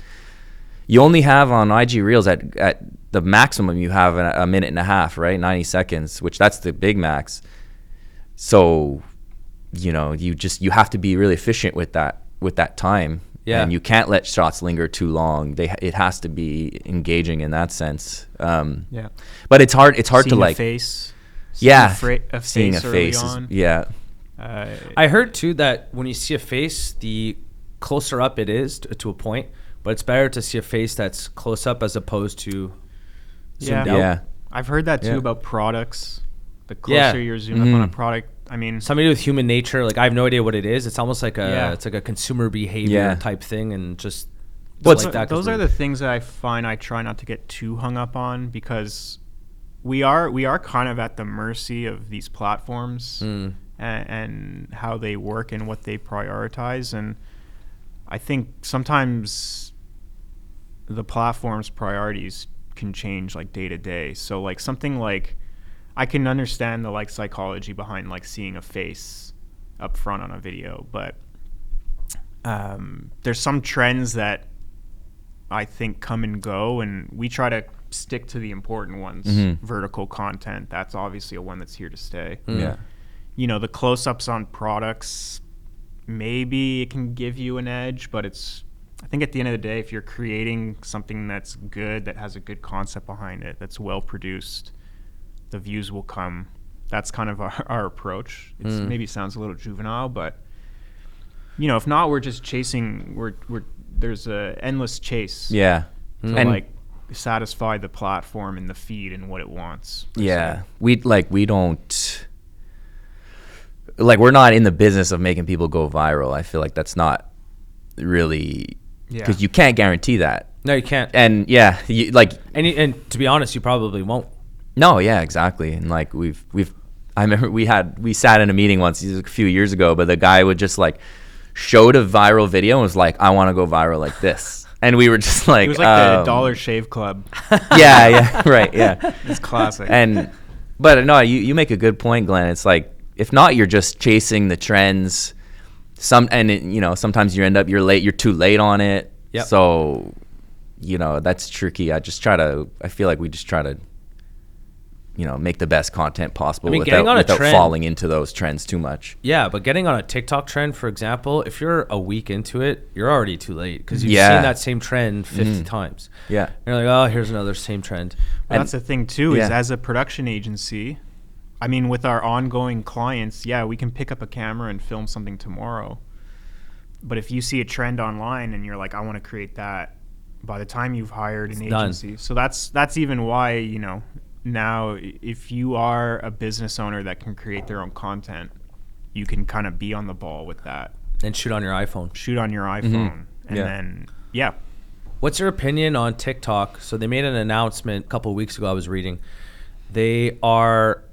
You only have on IG Reels at the maximum, you have a minute and a half, right? 90 seconds, which that's the big max. So, you know, you have to be really efficient with that time. Yeah. And you can't let shots linger too long. It has to be engaging in that sense. But it's hard to like face. Seeing a face. I heard too that when you see a face, the closer up it is to a point, but it's better to see a face that's close up as opposed to zoomed out. Yeah. I've heard that too about products. The closer you're zoomed up on a product, I mean, something to do with human nature. Like, I have no idea what it is. It's almost like it's like a consumer behavior type thing, and just like that. Those are the things that I find I try not to get too hung up on, because we are kind of at the mercy of these platforms and how they work and what they prioritize. And I think sometimes the platform's priorities can change like day to day. So like something like, I can understand the like psychology behind like seeing a face up front on a video, but there's some trends that I think come and go, and we try to stick to the important ones. Vertical content, that's obviously a one that's here to stay. You know, the close-ups on products, maybe it can give you an edge, but I think at the end of the day, if you're creating something that's good, that has a good concept behind it, that's well produced, the views will come. That's kind of our approach. It's maybe sounds a little juvenile, but you know, if not, we're just chasing. There's a endless chase. To like satisfy the platform and the feed and what it wants. We don't like, we're not in the business of making people go viral. I feel like that's not really, because you can't guarantee that. No, you can't. And you, like, and to be honest, you probably won't. No, exactly. And like I remember we sat in a meeting once a few years ago, but the guy would just like showed a viral video and was like, I want to go viral like this. And we were just like, it was like the Dollar Shave Club. Right. It's classic. But no, you make a good point, Glenn. It's like, if not, you're just chasing the trends. Sometimes you're late. You're too late on it. Yep. So, you know, that's tricky. I feel like we just try to, you know, make the best content possible without falling into those trends too much. Yeah, but getting on a TikTok trend, for example, if you're a week into it, you're already too late, because you've seen that same trend 50 times. Yeah. You're like, oh, here's another same trend. Well, that's the thing too, is as a production agency, I mean, with our ongoing clients, we can pick up a camera and film something tomorrow. But if you see a trend online and you're like, I want to create that, by the time you've hired an agency. So that's even why, you know, now if you are a business owner that can create their own content, you can kind of be on the ball with that. And shoot on your iPhone. And then, What's your opinion on TikTok? So they made an announcement a couple of weeks ago, I was reading. They are,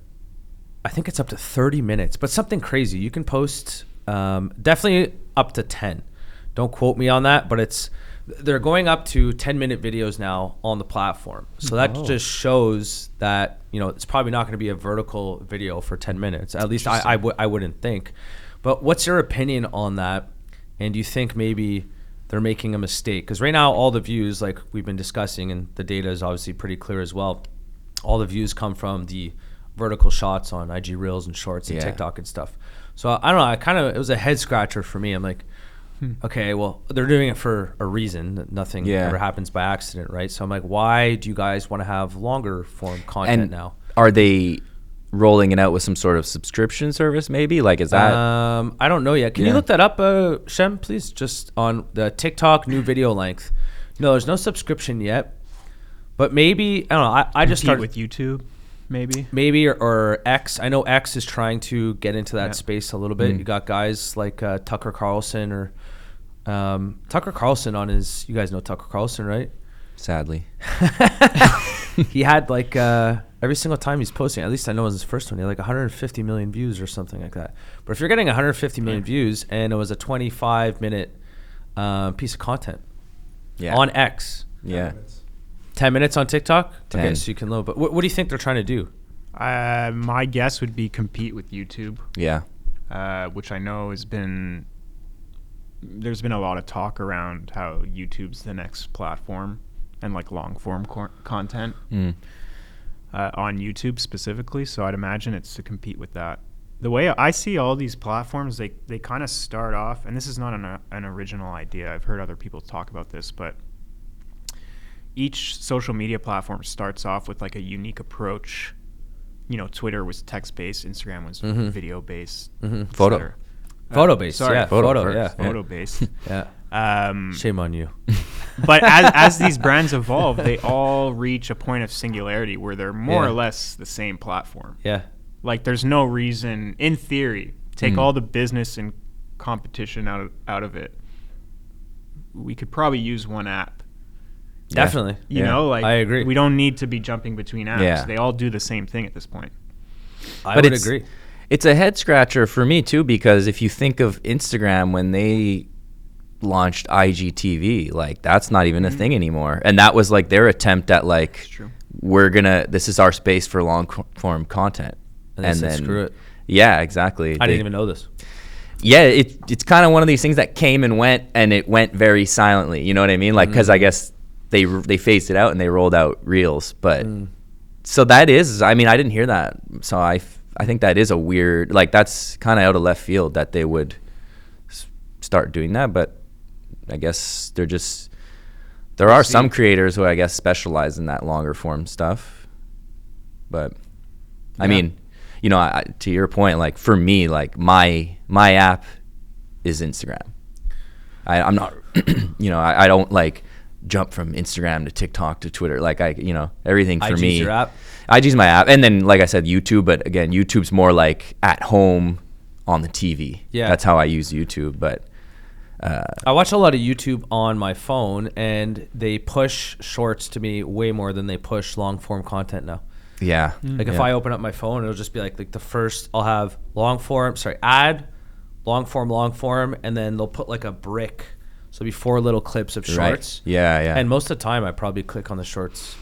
I think it's up to 30 minutes, but something crazy. You can post definitely up to 10. Don't quote me on that, but they're going up to 10-minute videos now on the platform. So that just shows that, you know, it's probably not going to be a vertical video for 10 minutes. At least I wouldn't think. But what's your opinion on that? And do you think maybe they're making a mistake? Because right now, all the views, like we've been discussing, and the data is obviously pretty clear as well, all the views come from the vertical shots on IG Reels and Shorts and TikTok and stuff. So I don't know. It was a head scratcher for me. I'm like, okay, well, they're doing it for a reason. Nothing ever happens by accident, right? So I'm like, why do you guys want to have longer form content now? Are they rolling it out with some sort of subscription service, maybe? Like, is that? I don't know yet. Can you look that up, Shem, please? Just on the TikTok new video length. No, there's no subscription yet, but maybe, I don't know. I just started with YouTube, maybe. Maybe or X. I know X is trying to get into that space a little bit. You got guys like Tucker Carlson or Tucker Carlson on his. You guys know Tucker Carlson, right? Sadly. He had like every single time he's posting, at least I know it was his first one, he had like 150 million views or something like that. But if you're getting 150 million views and it was a 25-minute piece of content on X. 10 minutes on TikTok? 10. Okay, so you can load. But what do you think they're trying to do? My guess would be compete with YouTube. Yeah. Which I know there's been a lot of talk around how YouTube's the next platform and like long form content on YouTube specifically. So I'd imagine it's to compete with that. The way I see all these platforms, they kind of start off, and this is not an original idea. I've heard other people talk about this, but each social media platform starts off with like a unique approach. You know, Twitter was text-based, Instagram was video-based, Photo. Photo-based, sorry, photo-based. Yeah. Shame on you. But as these brands evolve, they all reach a point of singularity where they're more or less the same platform. Yeah. Like there's no reason, in theory, take all the business and competition out of it. We could probably use one app. Definitely. You know, like I agree. We don't need to be jumping between apps. Yeah. They all do the same thing at this point. I would agree. It's a head scratcher for me too, because if you think of Instagram when they launched IGTV, like that's not even a thing anymore. And that was like their attempt at like, this is our space for long form content. And then screw it. Yeah, exactly. I didn't even know this. Yeah, it's kind of one of these things that came and went, and it went very silently. You know what I mean? Like, because I guess they phased it out and they rolled out Reels. But so that is, I mean, I didn't hear that. So I think that is a weird, like that's kind of out of left field that they would start doing that. But I guess there are some creators who I guess specialize in that longer form stuff. But I mean, you know, to your point, like for me, like my app is Instagram. I'm not, you know, I don't like jump from Instagram to TikTok to Twitter. Like everything for me. Your app? IG's my app. And then, like I said, YouTube. But again, YouTube's more like at home on the TV. Yeah. That's how I use YouTube. But I watch a lot of YouTube on my phone, and they push shorts to me way more than they push long form content now. Yeah. Like if I open up my phone, it'll just be like the first, I'll have ad, long form, and then they'll put like a brick. So it'll be 4 little clips of shorts. Right. Yeah. And most of the time I probably click on the shorts.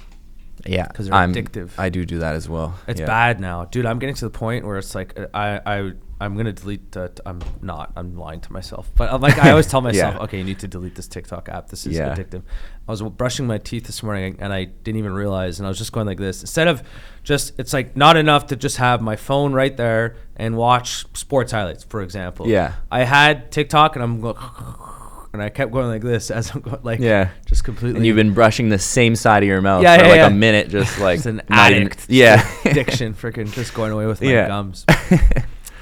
Yeah. Because they're addictive. I do that as well. It's bad now. Dude, I'm getting to the point where it's like I'm going to delete I'm lying to myself. But I'm like, I always tell myself, okay, you need to delete this TikTok app. This is addictive. I was brushing my teeth this morning and I didn't even realize, and I was just going like this. Instead of it's like not enough to just have my phone right there and watch sports highlights, for example. Yeah. I had TikTok and I'm going, and I kept going like this as I'm going, like, just completely. And you've been brushing the same side of your mouth for a minute, just like. It's an addict. Addiction, freaking just going away with my gums.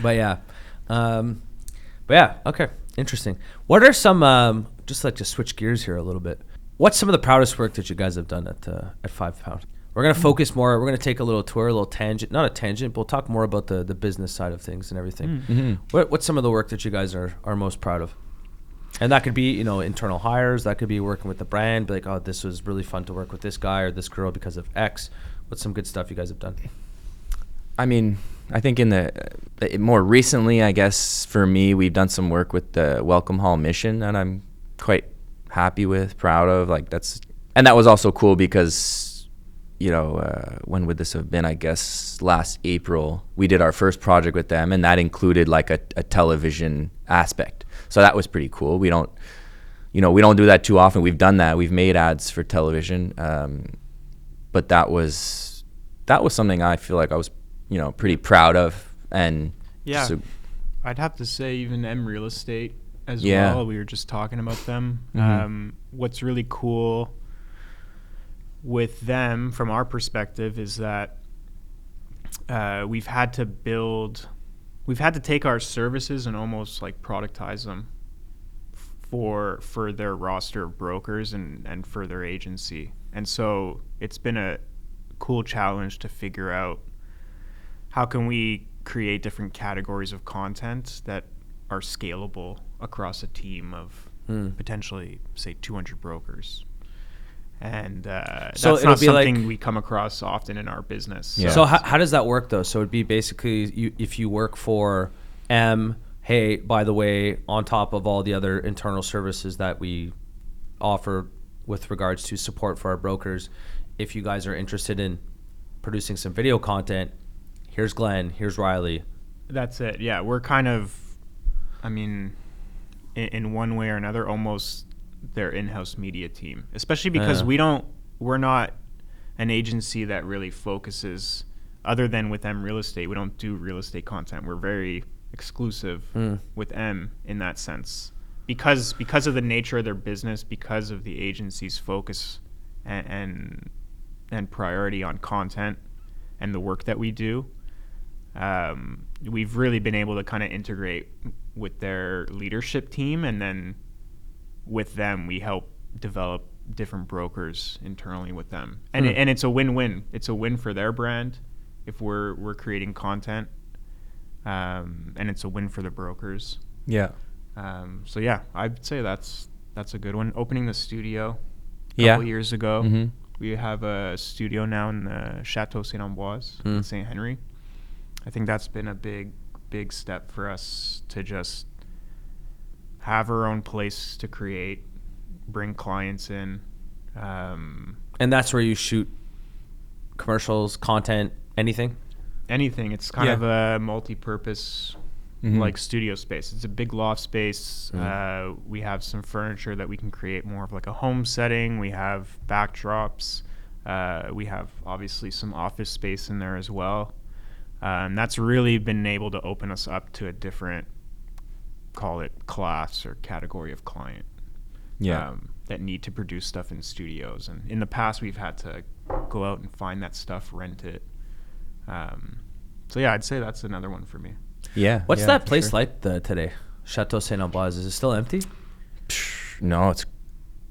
But okay, interesting. What are some, just like to switch gears here a little bit, what's some of the proudest work that you guys have done at 5 Pound? We're going to focus more, we're going to take a little tour, a little tangent, not a tangent, but we'll talk more about the business side of things and everything. What's some of the work that you guys are most proud of? And that could be, internal hires, that could be working with the brand, be like, oh, this was really fun to work with this guy or this girl because of X. What's some good stuff you guys have done? I mean, I think in the more recently, I guess for me, we've done some work with the Welcome Hall mission that I'm quite happy with, proud of. And that was also cool because, when would this have been? I guess last April, we did our first project with them, and that included like a television aspect. So that was pretty cool. We don't do that too often. We've done that. We've made ads for television, but that was something I feel like I was pretty proud of. And so I'd have to say even M Real Estate as well. We were just talking about them. What's really cool with them from our perspective is that we've had to take our services and almost like productize them for their roster of brokers and for their agency. And so it's been a cool challenge to figure out how can we create different categories of content that are scalable across a team of potentially, say, 200 brokers. And So that's it'll not be something like- we come across often in our business. Yeah. So how does that work though? So it'd be basically if you work for M, hey, by the way, on top of all the other internal services that we offer with regards to support for our brokers, if you guys are interested in producing some video content, here's Glen, here's Ryley. That's it. Yeah, we're kind of, I mean, in one way or another, almost their in-house media team, especially because we're not an agency that really focuses, other than with M Real Estate, we don't do real estate content. We're very exclusive with M in that sense, because of the nature of their business, because of the agency's focus and priority on content and the work that we do. We've really been able to kind of integrate with their leadership team, and then with them we help develop different brokers internally with them, and it's a win-win. It's a win for their brand if we're creating content, and it's a win for the brokers. Yeah. So yeah, I'd say that's a good one. Opening the studio a Yeah. couple years ago. Mm-hmm. We have a studio now in the Chateau St. Ambroise in St. Henry. I think that's been a big step for us to just have our own place to create, bring clients in. And that's where you shoot commercials, content, anything? Anything. It's kind of a multi-purpose like studio space. It's a big loft space. We have some furniture that we can create more of like a home setting. We have backdrops. We have obviously some office space in there as well. And that's really been able to open us up to a different, call it class or category of client. Yeah. That need to produce stuff in studios. And in the past, we've had to go out and find that stuff, rent it. So yeah, I'd say that's another one for me. Yeah. What's yeah, that for place sure. like today? Chateau St. Ambroise, is it still empty? No, it's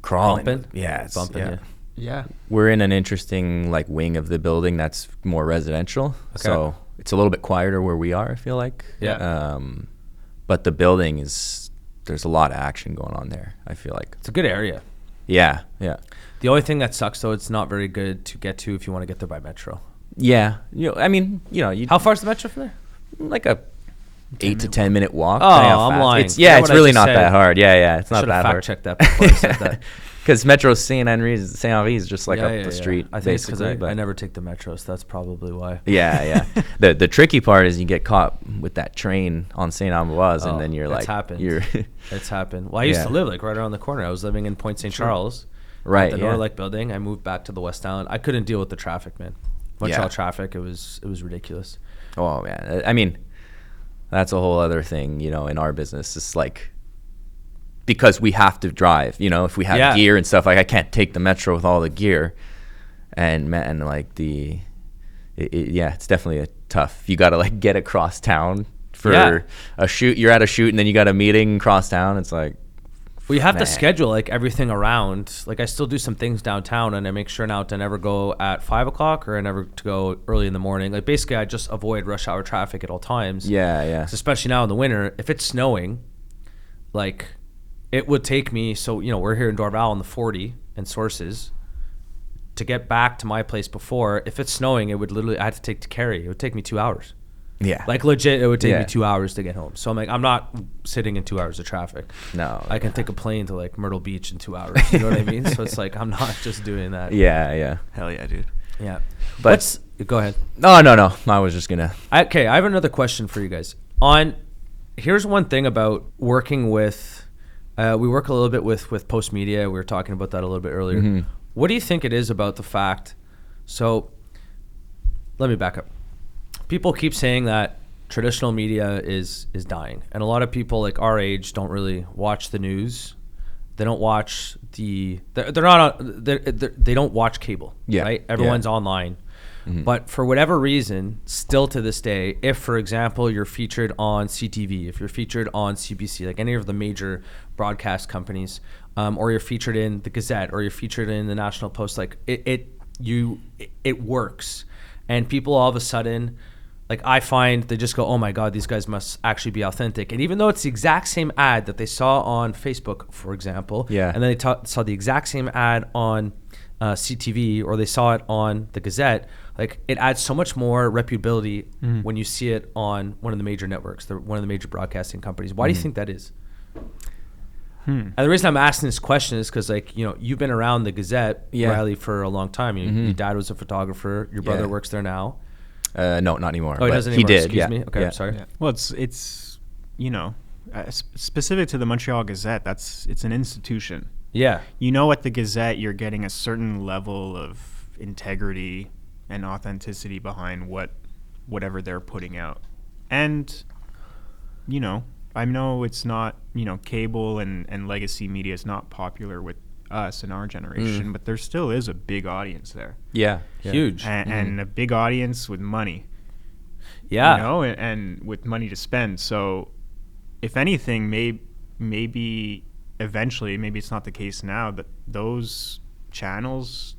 crawling. Bumping? Yeah, it's Bumping, yeah. Yeah. We're in an interesting like wing of the building that's more residential. Okay. So it's a little bit quieter where we are, I feel like. Yeah. But the building there's a lot of action going on there, I feel like. It's a good area. Yeah, yeah. The only thing that sucks, though, it's not very good to get to if you want to get there by metro. Yeah. I mean, you How far is the metro from there? like a 8 to 10 minute walk. Oh, depending how I'm fast. lying. It's Forget what I really just not said. that hard. Yeah, it's not Should have that hard. fact checked that before I said that. Because Metro St. Henri is just like up the street, I think it's because basically. I never take the metro, so that's probably why. Yeah. The tricky part is you get caught with that train on St. Ambroise, and then you're it's like, happened. you're It's happened. Well, I used Yeah. to live like right around the corner. I was living in Point St. Charles, right. at the Yeah. Norlake building. I moved back to the West Island. I couldn't deal with the traffic, man. Montreal traffic, it was ridiculous. Oh man, I mean, that's a whole other thing, in our business. It's like because we have to drive. If we have gear and stuff, like I can't take the metro with all the gear, and like it's definitely a tough. You got to like get across town for a shoot. You're at a shoot, and then you got a meeting across town. It's like. Well, you have to schedule like everything around. Like I still do some things downtown, and I make sure now to never go at 5 o'clock or never to go early in the morning. Like basically, I just avoid rush hour traffic at all times. Yeah. Especially now in the winter, if it's snowing, like it would take me. So we're here in Dorval on the 40 and Sources. To get back to my place before, if it's snowing, it would literally I had to take to Carrie. It would take me 2 hours. Yeah. Like legit, it would take me 2 hours to get home. So I'm like, I'm not sitting in 2 hours of traffic. No. I can take a plane to like Myrtle Beach in 2 hours. You know what I mean? So it's like, I'm not just doing that. Yeah. Hell yeah, dude. Yeah. But Go ahead. No. I was just gonna. Okay, I have another question for you guys. Here's one thing about working with, we work a little bit with Post Media. We were talking about that a little bit earlier. Mm-hmm. What do you think it is about the fact, so let me back up. People keep saying that traditional media is dying, and a lot of people like our age don't really watch the news. They don't watch they don't watch cable. Yeah. Right. Everyone's online. But for whatever reason, still to this day, if, for example, you're featured on CTV, if you're featured on CBC, like any of the major broadcast companies, or you're featured in the Gazette, or you're featured in the National Post, like it works. And people all of a sudden, like I find they just go, oh my God, these guys must actually be authentic. And even though it's the exact same ad that they saw on Facebook, for example, and then they saw the exact same ad on CTV, or they saw it on the Gazette, like it adds so much more reputability when you see it on one of the major networks, one of the major broadcasting companies. Why do you think that is? And the reason I'm asking this question is because, like, you know, you've been around the Gazette, Ryley, for a long time. Your dad was a photographer. Your brother works there now. No, not anymore. Oh, he doesn't anymore. He did. Excuse me. Okay, sorry. Yeah. Well, it's you know, specific to the Montreal Gazette. It's an institution. Yeah. You know, at the Gazette, you're getting a certain level of integrity and authenticity behind whatever they're putting out. And, you know, I know it's not, you know, cable and legacy media is not popular with us in our generation, but there still is a big audience there. Yeah. Huge. And a big audience with money. Yeah. You know, and with money to spend. So, if anything, maybe eventually, maybe it's not the case now, but those channels,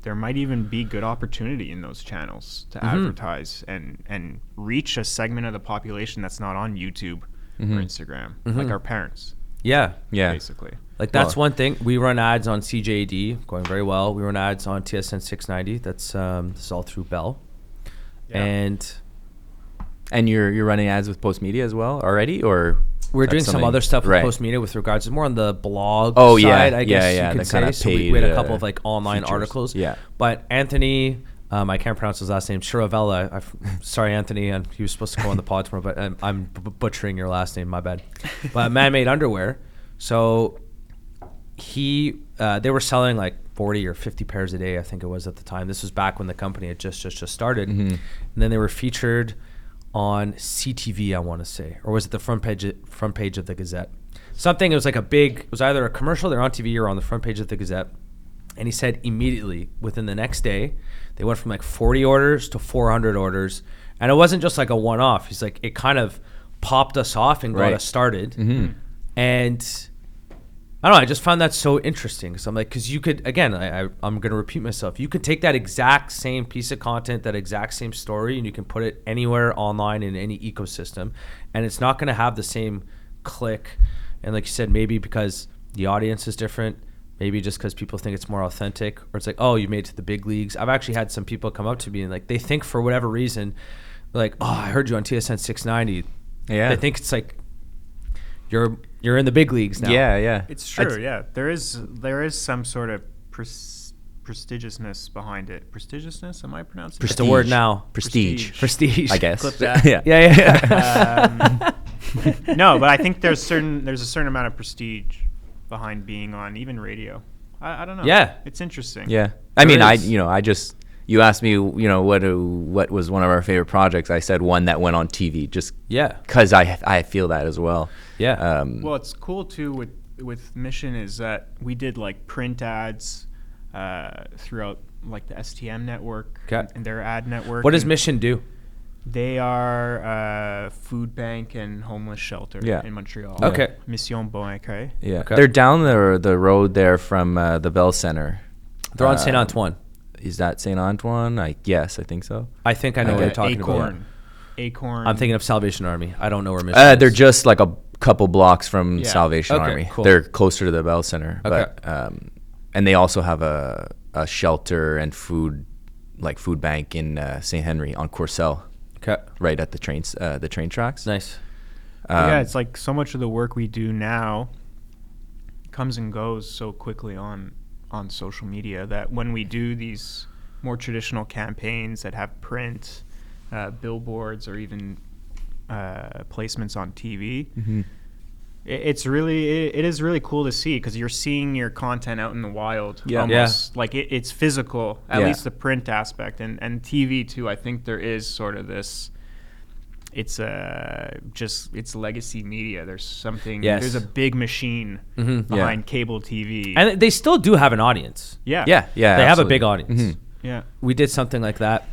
there might even be good opportunity in those channels to advertise and reach a segment of the population that's not on YouTube or Instagram, like our parents. Yeah. Basically. Like that's one thing. We run ads on CJAD, going very well. We run ads on TSN 690. That's this is all through Bell. Yeah. And you're running ads with Post Media as well already, or we're doing some other stuff with Post Media with regards to more on the blog side, I guess you could say. So we had a couple of like online articles. Yeah. But Anthony, I can't pronounce his last name, Chiravella. Sorry, Anthony, and he was supposed to go on the pod tomorrow, but I'm butchering your last name, my bad. But Man-Made Underwear. So they were selling like 40 or 50 pairs a day, I think it was at the time. This was back when the company had just started. And then they were featured on CTV, I want to say, or was it the front page of the Gazette? Something. It was like it was either a commercial, they're on TV, or on the front page of the Gazette. And he said immediately within the next day, they went from like 40 orders to 400 orders, and it wasn't just like a one-off. He's like, it kind of popped us off and got us started. And I don't know, I just found that so interesting. So I'm like, because you could, again, I'm going to repeat myself. You could take that exact same piece of content, that exact same story, and you can put it anywhere online in any ecosystem, and it's not going to have the same click. And like you said, maybe because the audience is different, maybe just because people think it's more authentic, or it's like, oh, you made it to the big leagues. I've actually had some people come up to me and like, they think for whatever reason, like, oh, I heard you on TSN 690. Yeah. They think it's like, you're in the big leagues now. Yeah. It's true. There is some sort of prestigiousness behind it. Prestigiousness? Am I pronouncing it? It's the word now. Prestige. I guess. Clip that. Yeah. No, but I think there's a certain amount of prestige behind being on even radio. I don't know. Yeah. It's interesting. Yeah. I mean, you asked me, what was one of our favorite projects? I said one that went on TV, just because I feel that as well. Yeah. Well, it's cool too with Mission is that we did like print ads throughout like the STM network and their ad network. What does Mission do? They are a food bank and homeless shelter in Montreal. Okay. Mission Bon Accueil. Yeah. Okay. They're down the road there from the Bell Center. They're on St. Antoine. Is that St. Antoine? Yes, I think so. I think I know what you're talking about. Acorn. I'm thinking of Salvation Army. I don't know where Mission is. They're just like a couple blocks from Salvation Army. Cool. They're closer to the Bell Center. Okay. But, and they also have a shelter and food bank in St. Henry on Courcelle. Okay. Right at the train tracks. Nice. It's like so much of the work we do now comes and goes so quickly on social media that when we do these more traditional campaigns that have print, billboards, or even placements on TV, it is really cool to see because you're seeing your content out in the wild. Almost like it's physical, at least the print aspect, and TV too. I think there is sort of this. It's legacy media. There's something. There's a big machine behind cable TV, and they still do have an audience. Yeah. They have a big audience. Yeah. We did something like that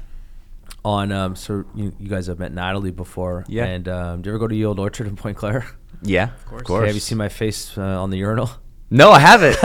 on so you guys have met Natalie before. Yeah. And do you ever go to Ye Old Orchard in Point Claire? Yeah, of course. Okay, have you seen my face on the urinal? No, I haven't.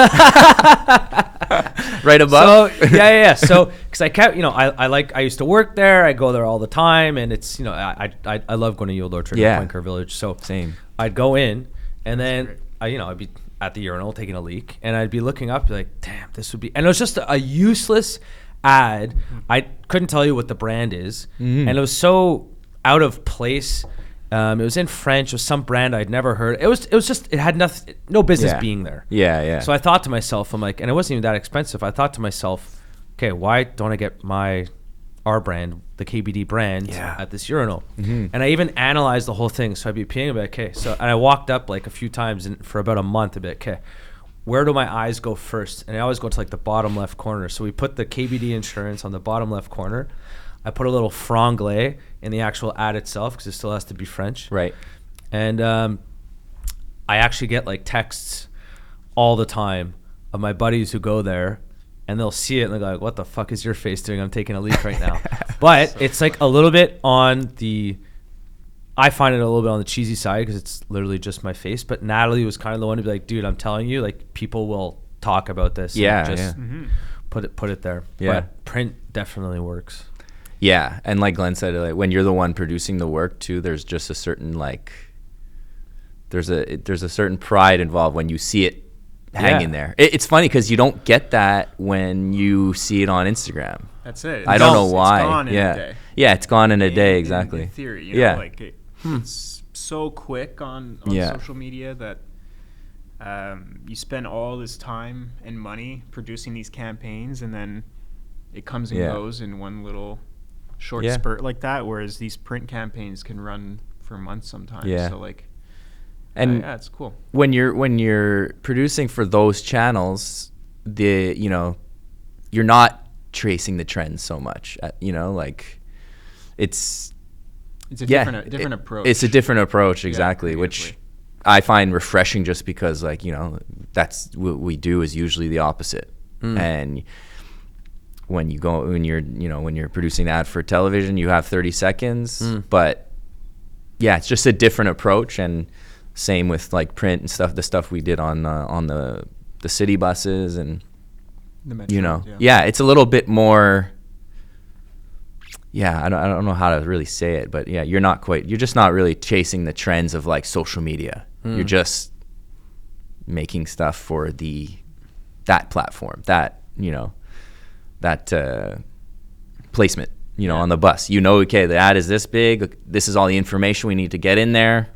Right above. So yeah. So because I kept, I used to work there. I go there all the time, and it's, I love going to Ye Old Orchard in Point Claire Village. So same. I'd go in, and then I'd be at the urinal taking a leak, and I'd be looking up, like, damn, this would be, and it was just a useless ad. I couldn't tell you what the brand is, and it was so out of place. It was in French. It was some brand I'd never heard. It was just, it had no business being there. Yeah. So I thought to myself, I'm like, and it wasn't even that expensive. I thought to myself, okay, why don't I get our brand, the KBD brand, at this urinal? And I even analyzed the whole thing. So I'd be peeing, I'd be like, okay. So, and I walked up like a few times, and for about a month, I'd be like, okay, where do my eyes go first? And I always go to like the bottom left corner. So we put the KBD Insurance on the bottom left corner. I put a little franglais in the actual ad itself because it still has to be French. Right. And I actually get like texts all the time of my buddies who go there, and they'll see it and they're like, what the fuck is your face doing? I'm taking a leak right now. But it's like a little bit I find it a little bit on the cheesy side because it's literally just my face. But Natalie was kind of the one to be like, dude, I'm telling you, like, people will talk about this. Yeah. And just Mm-hmm. put it there. Yeah. But print definitely works. Yeah, and like Glenn said, like, when you're the one producing the work too, there's just a certain there's a certain pride involved when you see it hanging there. It's funny because you don't get that when you see it on Instagram. That's it. I don't know why. It's gone in a day. Yeah, it's gone in a day, exactly. In theory, it's so quick on social media that you spend all this time and money producing these campaigns, and then it comes and goes in one little short spurt like that, whereas these print campaigns can run for months sometimes. So and it's cool. When you're producing for those channels, you're not tracing the trends so much. It's a different approach. It's a different approach, exactly, which I find refreshing just because that's what we do is usually the opposite. And when you're producing an ad for television, you have 30 seconds, but it's just a different approach. And same with like print and stuff, the stuff we did on the city buses and the metro, it's a little bit more. I don't know how to really say it, but you're just not really chasing the trends of like social media. You're just making stuff for that platform, that placement, on the bus. Okay, the ad is this big. This is all the information we need to get in there.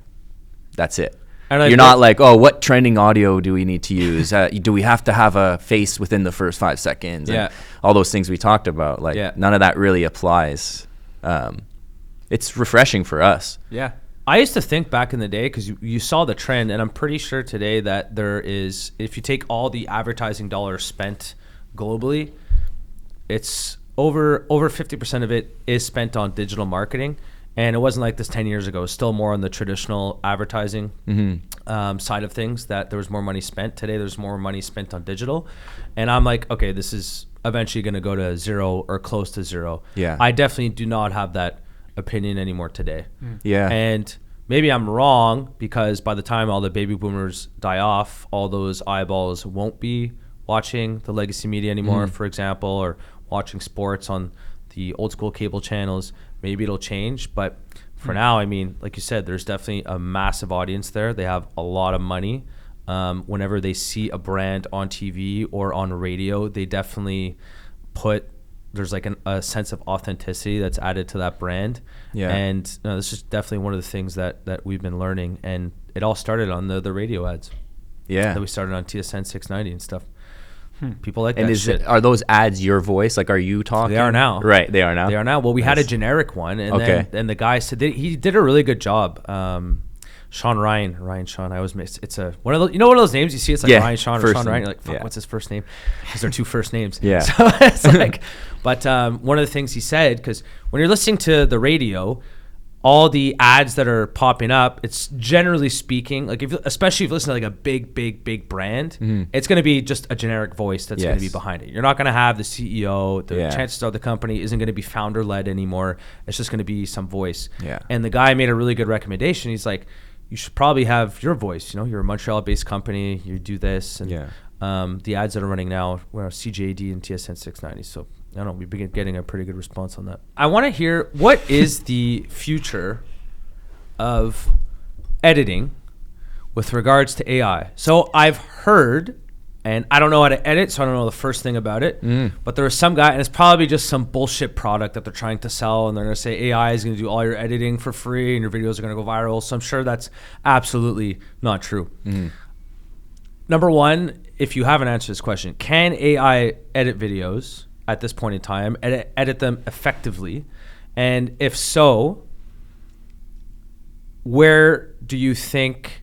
That's it. And you're not like, oh, what trending audio do we need to use? Do we have to have a face within the first 5 seconds? And all those things we talked about. None of that really applies. It's refreshing for us. Yeah. I used to think back in the day, because you saw the trend, and I'm pretty sure today that there is, if you take all the advertising dollars spent globally, it's over 50% of it is spent on digital marketing. And it wasn't like this 10 years ago. It was still more on the traditional advertising side of things that there was more money spent. Today, there's more money spent on digital. And I'm like, okay, this is eventually going to go to zero or close to zero. Yeah. I definitely do not have that opinion anymore today. Yeah. And maybe I'm wrong, because by the time all the baby boomers die off, all those eyeballs won't be watching the legacy media anymore, for example, or watching sports on the old school cable channels. Maybe it'll change, but for now, I mean, like you said, there's definitely a massive audience there. They have a lot of money. Whenever they see a brand on TV or on radio, they definitely there's like a sense of authenticity that's added to that brand. Yeah. And this is definitely one of the things that we've been learning. And it all started on the radio ads. Yeah. That we started on TSN 690 and stuff. People like and that shit. Are those ads your voice? Like, are you talking? They are now. Right, they are now. They are now. Well, we had a generic one, and then the guy said he did a really good job. Sean Ryan. I always miss. It's one of those. One of those names you see. It's like Ryan Sean or Sean Ryan. You're like, fuck, what's his first name? Because they're two first names. Yeah. So it's like, but one of the things he said, because when you're listening to the radio, all the ads that are popping up, it's generally speaking, like especially if you listen to like a big brand, it's going to be just a generic voice that's going to be behind it. You're not going to have the CEO. The chances are the company isn't going to be founder led anymore. It's just going to be some voice. Yeah. And the guy made a really good recommendation. He's like, you should probably have your voice. You know, you're a Montreal-based company. You do this, and the ads that are running now were CJD and TSN 690. So I don't know, we've been getting a pretty good response on that. I want to hear, what is the future of editing with regards to AI? So I've heard, and I don't know how to edit, so I don't know the first thing about it, but there was some guy, and it's probably just some bullshit product that they're trying to sell, and they're going to say AI is going to do all your editing for free and your videos are going to go viral. So I'm sure that's absolutely not true. Number one, if you haven't answered this question, can AI edit videos at this point in time, edit them effectively? And if so, how do you think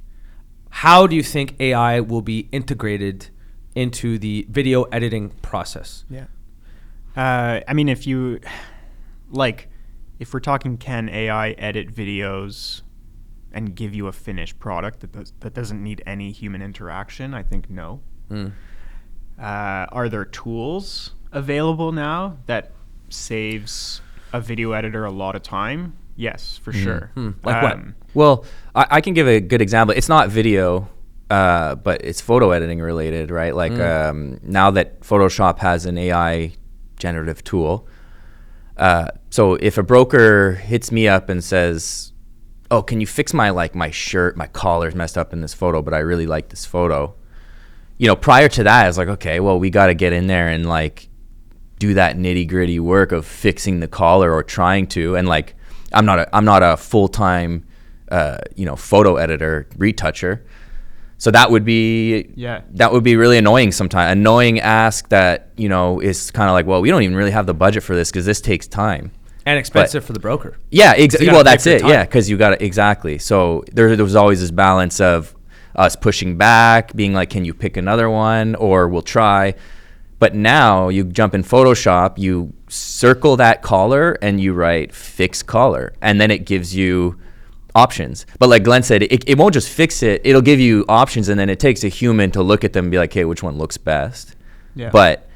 AI will be integrated into the video editing process? Yeah. I mean, if we're talking, can AI edit videos and give you a finished product that doesn't need any human interaction? I think no. Are there tools available now that saves a video editor a lot of time? Yes, for sure. Like what? Well, I can give a good example. It's not video, but it's photo editing related, right? Like now that Photoshop has an AI generative tool, so if a broker hits me up and says, "Oh, can you fix my shirt, my collar's messed up in this photo, but I really like this photo." You know, prior to that, I was like, okay, well, we got to get in there and like do that nitty gritty work of fixing the collar or trying to. And like, I'm not a full-time, photo editor, retoucher. So that would be really annoying sometimes. Annoying ask that, is kind of like, well, we don't even really have the budget for this because this takes time. And expensive for the broker. Yeah, exactly. Well, that's it. Yeah, because you got to, exactly. So there was always this balance of us pushing back, being like, can you pick another one, or we'll try. But now you jump in Photoshop, you circle that collar and you write fix collar, and then it gives you options. But like Glenn said, it won't just fix it, it'll give you options, and then it takes a human to look at them and be like, hey, which one looks best? Yeah. But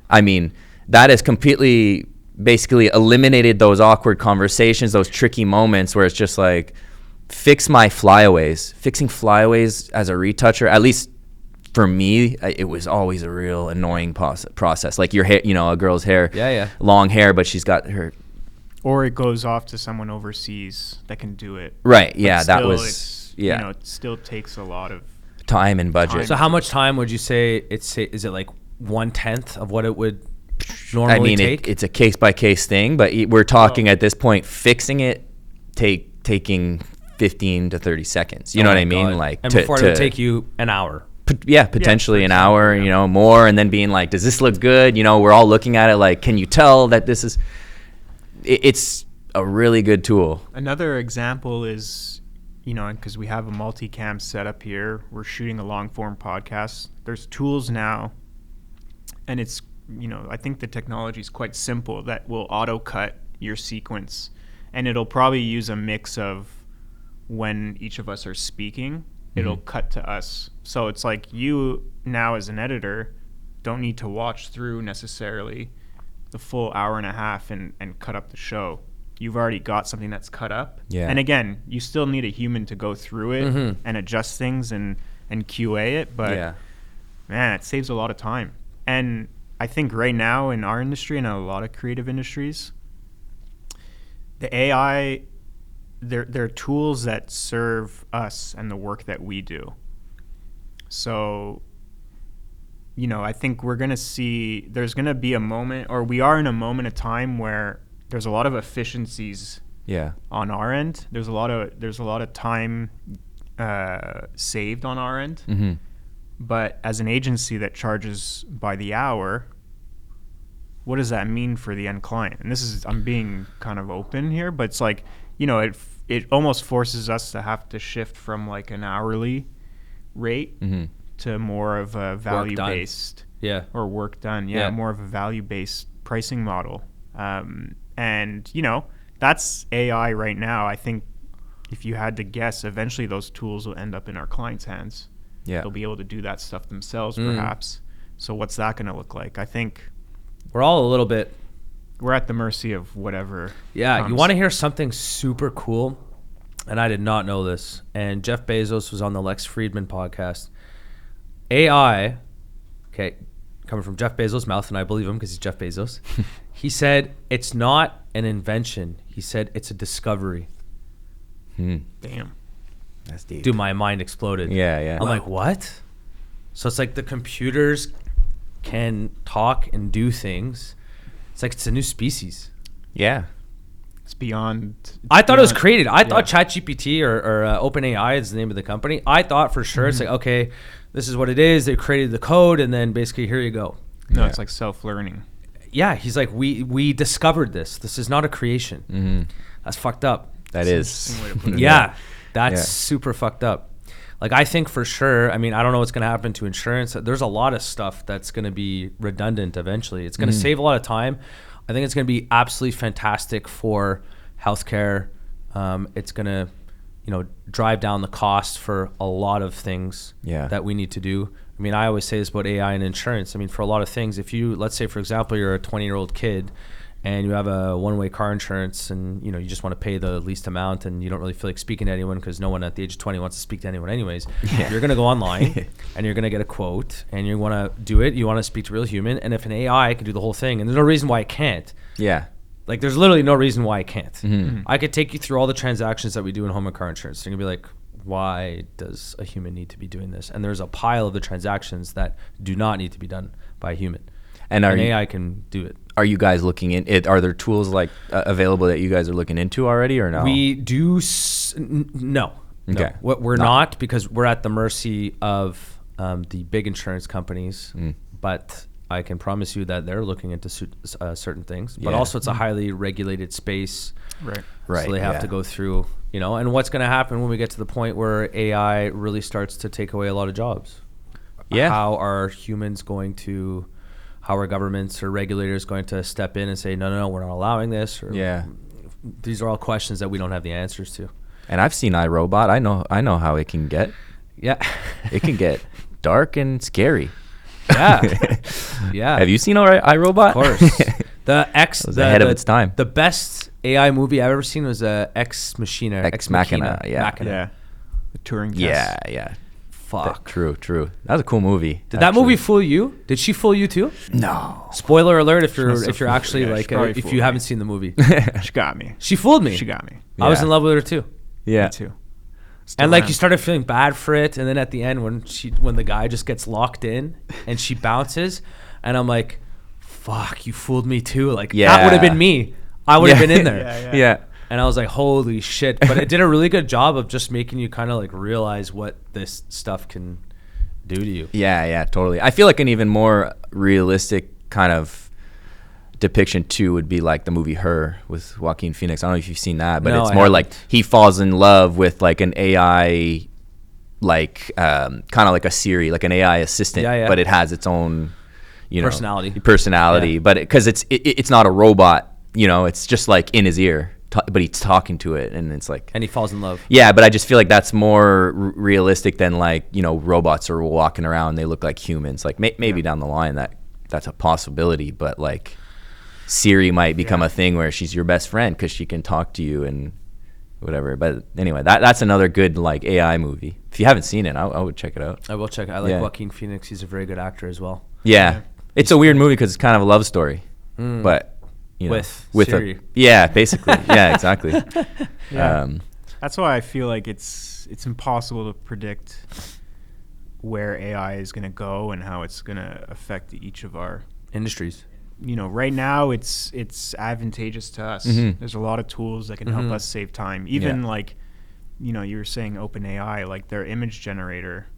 I mean, that has completely basically eliminated those awkward conversations, those tricky moments where it's just like, fix my flyaways. Fixing flyaways as a retoucher, at least for me, it was always a real annoying process. Like your hair, a girl's hair, long hair, but she's got her. Or it goes off to someone overseas that can do it. Right. Yeah, that was. Yeah. It still takes a lot of time and budget. So how much time would you say is it like 1/10 of what it would normally take? It's a case by case thing, but we're talking at this point, fixing it taking 15 to 30 seconds. You know what I mean? God. Like, and before it would take you an hour. Potentially an hour, more, and then being like, does this look good? We're all looking at it like, can you tell that this is, it's a really good tool. Another example is, because we have a multicam setup here, we're shooting a long form podcast. There's tools now, and it's, I think the technology is quite simple, that will auto cut your sequence, and it'll probably use a mix of when each of us are speaking, it'll cut to us. So it's like, you now as an editor don't need to watch through necessarily the full hour and a half and cut up the show. You've already got something that's cut up. Yeah. And again, you still need a human to go through it and adjust things and QA it. But man, it saves a lot of time. And I think right now in our industry and a lot of creative industries, the AI, they're tools that serve us and the work that we do. So, I think we're going to see, there's going to be a moment, or we are in a moment of time where there's a lot of efficiencies on our end. There's a lot of time saved on our end. But as an agency that charges by the hour, what does that mean for the end client? And I'm being kind of open here, but it's like, it almost forces us to have to shift from like an hourly rate to more of a value-based or work done. More of a value-based pricing model. And, that's AI right now. I think if you had to guess, eventually those tools will end up in our clients' hands. Yeah. They'll be able to do that stuff themselves, perhaps. So what's that going to look like? I think We're all a little bit. we're at the mercy of whatever. Yeah, comes. you want to hear something super cool? And I did not know this. And Jeff Bezos was on the Lex Friedman podcast. AI, okay, coming from Jeff Bezos' mouth, and I believe him because he's Jeff Bezos. He said it's not an invention. He said it's a discovery. Damn. That's deep. Dude, my mind exploded. Yeah. I'm like, what? So it's like the computers can talk and do things. It's like it's a new species. Yeah. It's beyond. I thought it was created. I thought ChatGPT or OpenAI is the name of the company. I thought for sure it's like, okay, this is what it is. They created the code, and then basically here you go. No, Yeah. it's like self-learning. Yeah, he's like, we discovered this. This is not a creation. That's fucked up. That is. Interesting way to put it. Yeah, that's Yeah. super fucked up. Like, I think for sure, I mean, I don't know what's going to happen to insurance. There's a lot of stuff that's going to be redundant eventually. It's going to save a lot of time. I think it's going to be absolutely fantastic for healthcare. It's going to, drive down the cost for a lot of things that we need to do. I mean, I always say this about AI and insurance. I mean, for a lot of things, if you, let's say, for example, you're a 20-year-old kid and you have a one-way car insurance and, you just want to pay the least amount and you don't really feel like speaking to anyone because no one at the age of 20 wants to speak to anyone anyways. Yeah. You're going to go online and you're going to get a quote and you want to do it. You want to speak to a real human. And if an AI can do the whole thing, and there's no reason why it can't. Yeah. Like, there's literally no reason why I can't. Mm-hmm. I could take you through all the transactions that we do in home and car insurance. You're going to be like, why does a human need to be doing this? And there's a pile of the transactions that do not need to be done by a human. And AI can do it. Are you guys looking in it? Are there tools like available that you guys are looking into already or no? We do. No. Okay. No. We're not, because we're at the mercy of the big insurance companies. But I can promise you that they're looking into certain things. But also it's a highly regulated space. Right. So they have to go through, and what's going to happen when we get to the point where AI really starts to take away a lot of jobs? Yeah. How are humans going to, how are governments or regulators going to step in and say, no, we're not allowing this? Or, these are all questions that we don't have the answers to. And I've seen iRobot. I know how it can get. Yeah. It can get dark and scary. Yeah. Have you seen iRobot? Of course. The ahead of its time. The best AI movie I've ever seen was Ex Machina. Ex Machina. Yeah. Yeah. The Turing test. Yeah. Fuck. True. That was a cool movie. Did that movie fool you? Did she fool you too? No. Spoiler alert if you're must have fooled actually me. Yeah, like she probably if fooled you me. haven't seen the movie. She got me. She fooled me. She got me. I was Yeah. in love with her too. Yeah. Me too. Still And like am. you started feeling bad for it, and then at the end when the guy just gets locked in and she bounces, and I'm like, fuck, you fooled me too. Like that would have been me. I would have been in there. Yeah. And I was like, holy shit. But it did a really good job of just making you kind of like realize what this stuff can do to you. Yeah, totally. I feel like an even more realistic kind of depiction too would be like the movie Her with Joaquin Phoenix. I don't know if you've seen that, but No, it's I more haven't. like he falls in love with like an AI, like kind of like a Siri, like an AI assistant, but it has its own, personality. Yeah. But because it's not a robot, it's just like in his ear, but he's talking to it, and it's like. And he falls in love. Yeah, but I just feel like that's more realistic than like robots are walking around, they look like humans. Like maybe down the line that's a possibility, but like Siri might become a thing where she's your best friend because she can talk to you and whatever. But anyway, that's another good like AI movie. If you haven't seen it, I would check it out. I will check. I like Joaquin Phoenix. He's a very good actor as well. Yeah. It's a weird movie because it's kind of a love story, but with Siri. Basically. Yeah, exactly. That's why I feel like it's impossible to predict where AI is going to go and how it's going to affect each of our industries. Right now it's advantageous to us. There's a lot of tools that can help us save time. Even like, you were saying OpenAI, like their image generator,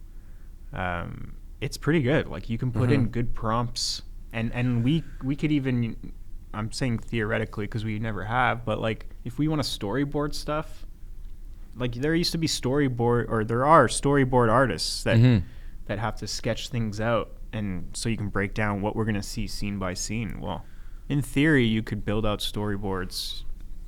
it's pretty good. Like you can put in good prompts, and we could even, I'm saying theoretically because we never have, but like if we want to storyboard stuff, like there used to be there are storyboard artists that have to sketch things out, and so you can break down what we're going to see scene by scene. Well, in theory, you could build out storyboards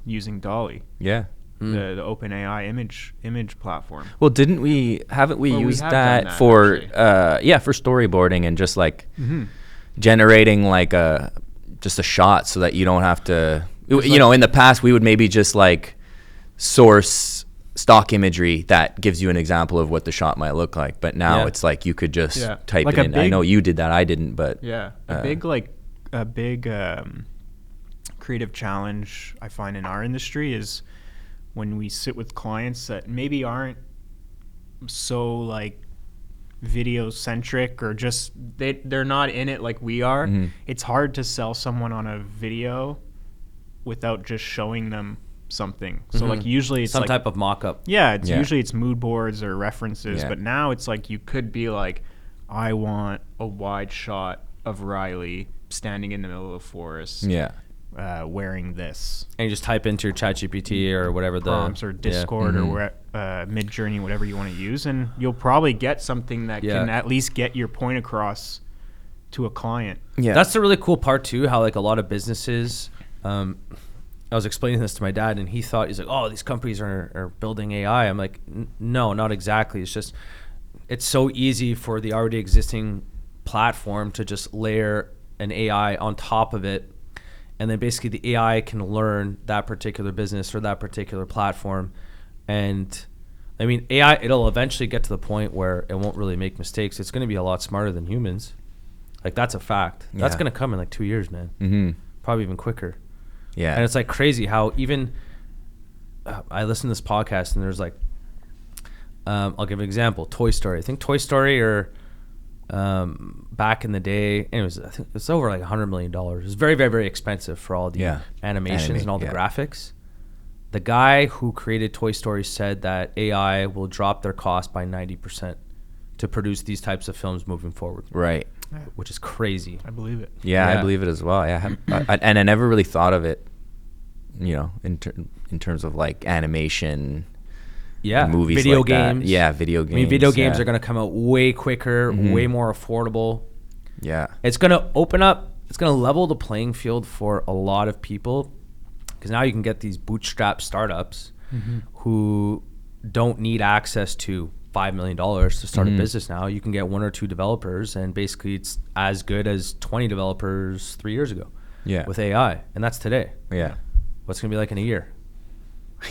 using Dolly, Yeah. the OpenAI image platform. Well, haven't we Well, used have that done that, for actually. for storyboarding and just like Mm-hmm. generating like just a shot so that you don't have to, It's you know, in the past we would maybe just like source stock imagery that gives you an example of what the shot might look like. But now Yeah. it's like you could just Yeah. type Like it a in. I big- know you did that. I didn't, but Yeah, a big creative challenge I find in our industry is when we sit with clients that maybe aren't so like video centric, or just they're not in it like we are. Mhm. It's hard to sell someone on a video without just showing them something. So like usually it's some like, type of mock-up. yeah, it's Yeah. usually it's mood boards or references, Yeah. but now it's like you could be like, I want a wide shot of Ryley standing in the middle of a forest, yeah. wearing this. And you just type into your ChatGPT or whatever the Prompts or Discord Mhm. or Mid-Journey, whatever you want to use, and you'll probably get something that Yeah. can at least get your point across to a client. Yeah. That's the really cool part too. How like a lot of businesses, I was explaining this to my dad, and he's like, "Oh, these companies are building AI." I'm like, "No, not exactly. It's just it's so easy for the already existing platform to just layer an AI on top of it, and then basically the AI can learn that particular business or that particular platform." And I mean, AI, it'll eventually get to the point where it won't really make mistakes. It's going to be a lot smarter than humans. Like, that's a fact. That's Yeah. going to come in like 2 years, man. Mm-hmm. Probably even quicker. Yeah. And it's like crazy how even I listen to this podcast, and there's like, I'll give an example. Toy Story. I think Toy Story, or back in the day, anyways, I think it's over like $100 million. It's very, very, very expensive for all the animations and all the graphics. The guy who created Toy Story said that AI will drop their cost by 90% to produce these types of films moving forward, Right. which is crazy. I believe it. Yeah, I Yeah. believe it as well. Yeah, and I never really thought of it, you know, in terms of like animation. Yeah, Movies video like that. games. Yeah, video games. I mean, video games yeah. are going to come out way quicker, Mhm. way more affordable. Yeah. It's going to open up, it's going to level the playing field for a lot of people, because now you can get these bootstrap startups who don't need access to $5 million to start a business now. You can get 1 or 2 developers, and basically it's as good as 20 developers 3 years ago Yeah. with AI. And that's today. Yeah. What's going to be like in a year?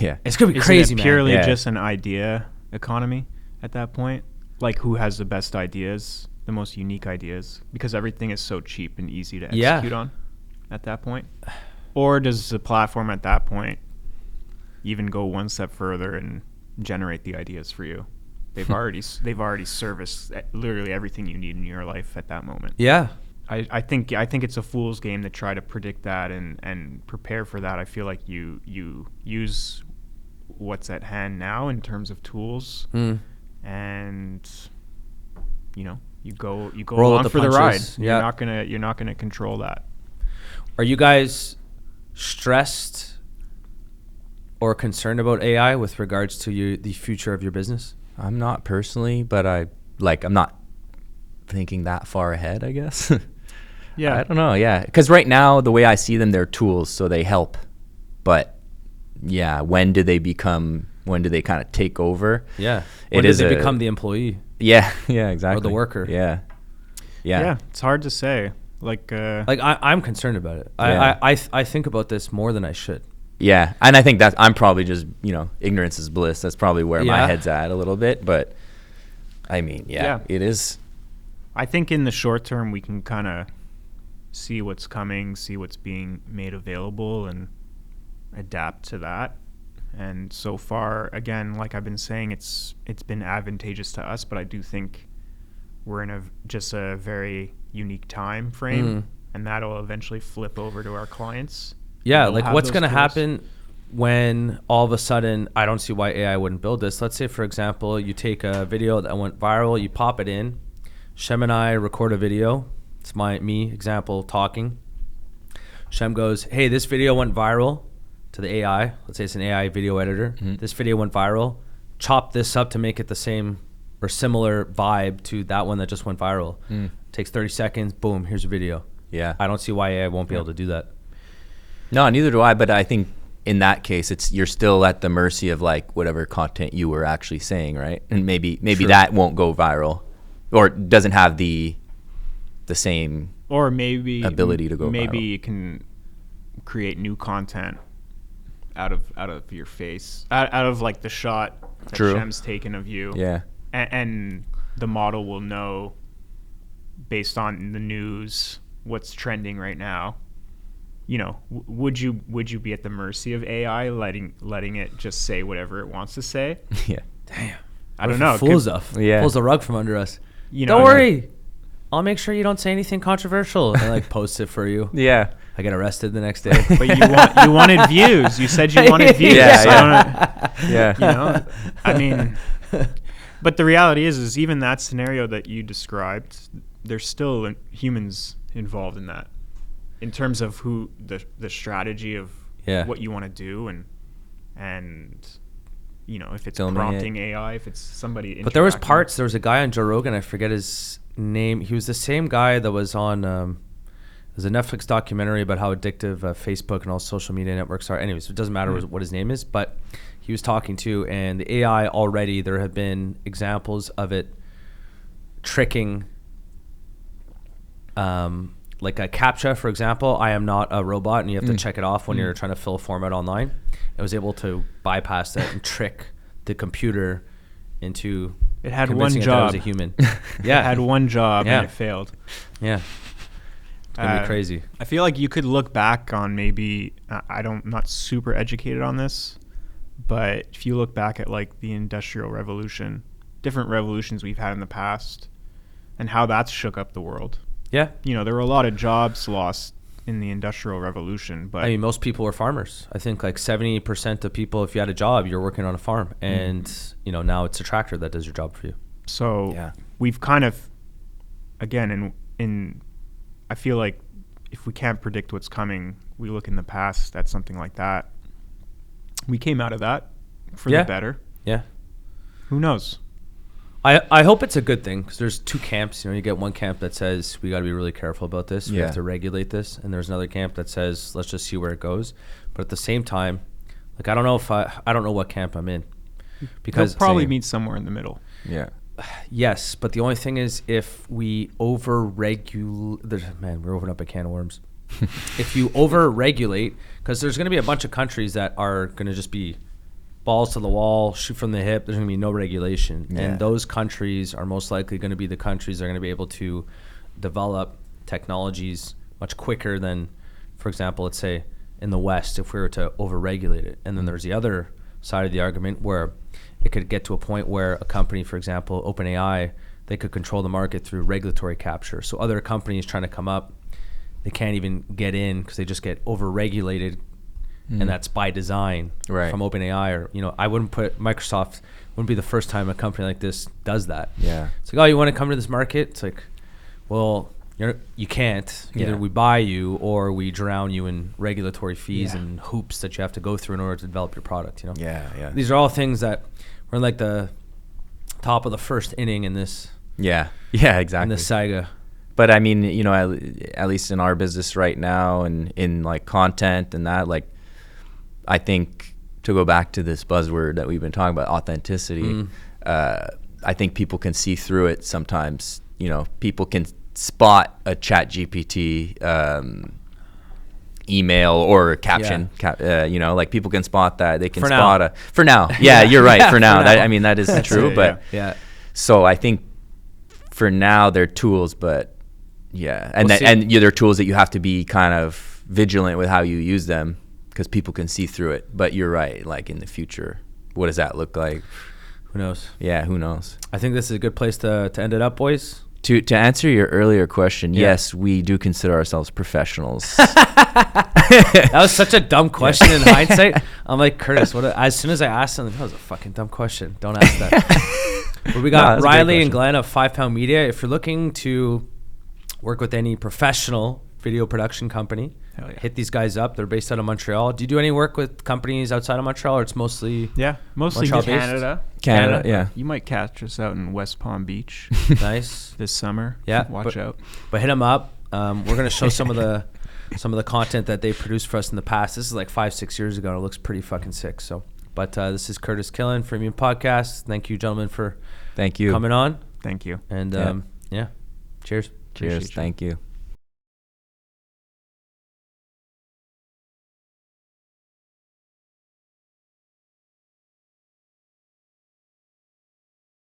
Yeah. It's going to be Isn't crazy, it man. purely Yeah. just an idea economy at that point? Like, who has the best ideas, the most unique ideas? Because everything is so cheap and easy to Yeah. execute on at that point. Or does the platform at that point even go one step further and generate the ideas for you? They've already serviced literally everything you need in your life at that moment. Yeah. I think it's a fool's game to try to predict that and prepare for that. I feel like you use what's at hand now in terms of tools, and you go Roll with along the for the ride. punches. Yeah. You're not gonna control that. Are you guys stressed or concerned about AI with regards to the future of your business? I'm not personally, but I'm not thinking that far ahead, I guess. Yeah, I don't know. Yeah. Because right now, the way I see them, they're tools, so they help. But yeah, when do they kind of take over? Yeah. It When is does it a- become the employee? Yeah. Yeah, exactly. worker. Yeah. Yeah. yeah. It's hard to say. Like Like I'm concerned about it. Yeah. I think about this more than I should. Yeah. And I think that I'm probably just, ignorance is bliss. That's probably where my Yeah. head's at a little bit. But I mean, Yeah. it is. I think in the short term we can kind of see what's coming, see what's being made available, and adapt to that. And so far, again, like I've been saying, it's been advantageous to us, but I do think we're in just a very unique time frame, and that'll eventually flip over to our clients. Yeah, They'll like have what's those going to tools. happen when all of a sudden, I don't see why AI wouldn't build this. Let's say, for example, you take a video that went viral, you pop it in, Shem and I record a video. It's me example talking. Shem goes, "Hey, this video went viral," to the AI. Let's say it's an AI video editor. This video went viral. Chop this up to make it the same or similar vibe to that one that just went viral. Takes 30 seconds. Boom, here's a video. Yeah. I don't see why AI won't be able to do that. No, neither do I. But I think in that case, you're still at the mercy of like whatever content you were actually saying, right? And maybe True. that won't go viral, or doesn't have the same or maybe ability to go maybe viral. you can create new content out of your face, out of like the shot that True. Shem's taken of you. Yeah. And the model will know based on the news what's trending right now. You know, would you be at the mercy of AI letting it just say whatever it wants to say? Yeah. Damn. I don't know. Pulls the rug from under us. You know, don't worry. I'll make sure you don't say anything controversial and like post it for you. Yeah. I get arrested the next day. But you wanted views. You said you wanted views. Yeah. Yeah. You know, I mean, but the reality is even that scenario that you described, there's still humans involved in that, in terms of who the strategy of what you want to do, and you know, if it's prompting AI, if it's somebody. But there was parts. There was a guy on Joe Rogan. I forget his name. He was the same guy that was on. There's a Netflix documentary about how addictive Facebook and all social media networks are. Anyways, it doesn't matter what his name is, but he was talking to, and the AI already, there have been examples of it tricking, like a CAPTCHA, for example. I am not a robot, and you have to check it off when you're trying to fill a format online. It was able to bypass that and trick the computer into it had one convincing it that it was job. a human. Yeah, it had one job and it failed. Yeah. It's gonna be crazy. I feel like you could look back on maybe I'm not super educated on this, but if you look back at like the Industrial Revolution, different revolutions we've had in the past, and how that's shook up the world. Yeah. You know, there were a lot of jobs lost in the Industrial Revolution, but I mean, most people were farmers. I think like 70% of people, if you had a job, you're working on a farm, and you know, now it's a tractor that does your job for you. So we've kind of, again, in I feel like if we can't predict what's coming, we look in the past at something like that. We came out of that for the better. Yeah. Who knows? I hope it's a good thing, because there's two camps. You know, you get one camp that says we got to be really careful about this. We have to regulate this. And there's another camp that says let's just see where it goes. But at the same time, like I don't know what camp I'm in, because they'll probably meet somewhere in the middle. Yeah. Yes, but the only thing is, if we over-regulate, man, we're opening up a can of worms. If you over-regulate, because there's going to be a bunch of countries that are going to just be balls to the wall, shoot from the hip. There's going to be no regulation, and those countries are most likely going to be the countries that are going to be able to develop technologies much quicker than, for example, let's say in the West, if we were to over-regulate it. And then there's the other side of the argument where it could get to a point where a company, for example, OpenAI, they could control the market through regulatory capture. So other companies trying to come up, they can't even get in because they just get over-regulated, and that's by design from OpenAI. Or, you know, I wouldn't put Microsoft, wouldn't be the first time a company like this does that. Yeah. It's like, oh, you want to come to this market? It's like, well, you can't. Either we buy you or we drown you in regulatory fees and hoops that you have to go through in order to develop your product, you know? Yeah. These are all things that we're in like the top of the first inning in this. Yeah, exactly. In this saga. But I mean, you know, at least in our business right now, and in like content and that, like, I think to go back to this buzzword that we've been talking about, authenticity, I think people can see through it sometimes. You know, people can spot a ChatGPT email or caption. You know, like people can spot that. They can spot for now. Yeah, you're right. For now, I mean, that is true. But so I think for now they're tools, but and they're tools that you have to be kind of vigilant with how you use them, because people can see through it. But you're right. Like in the future, what does that look like? Who knows? Yeah, who knows? I think this is a good place to end it up, boys. To answer your earlier question, yes, we do consider ourselves professionals. That was such a dumb question in hindsight. I'm like, Curtis, as soon as I asked him, that was a fucking dumb question. Don't ask that. But we got Ryley and Glen of 5 Pound Media. If you're looking to work with any professional video production company, hit these guys up. They're based out of Montreal. Do you do any work with companies outside of Montreal, or it's mostly Canada? Canada. You might catch us out in West Palm Beach. Nice. This summer. Yeah. Watch out. But hit them up. We're going to show some of the some of the content that they produced for us in the past. This is like 5-6 years ago, and it looks pretty fucking sick. So, but this is Curtis Killen, Freemium Podcast. Thank you, gentlemen, for Thank you coming on. Thank you. And cheers. Cheers. Thank you.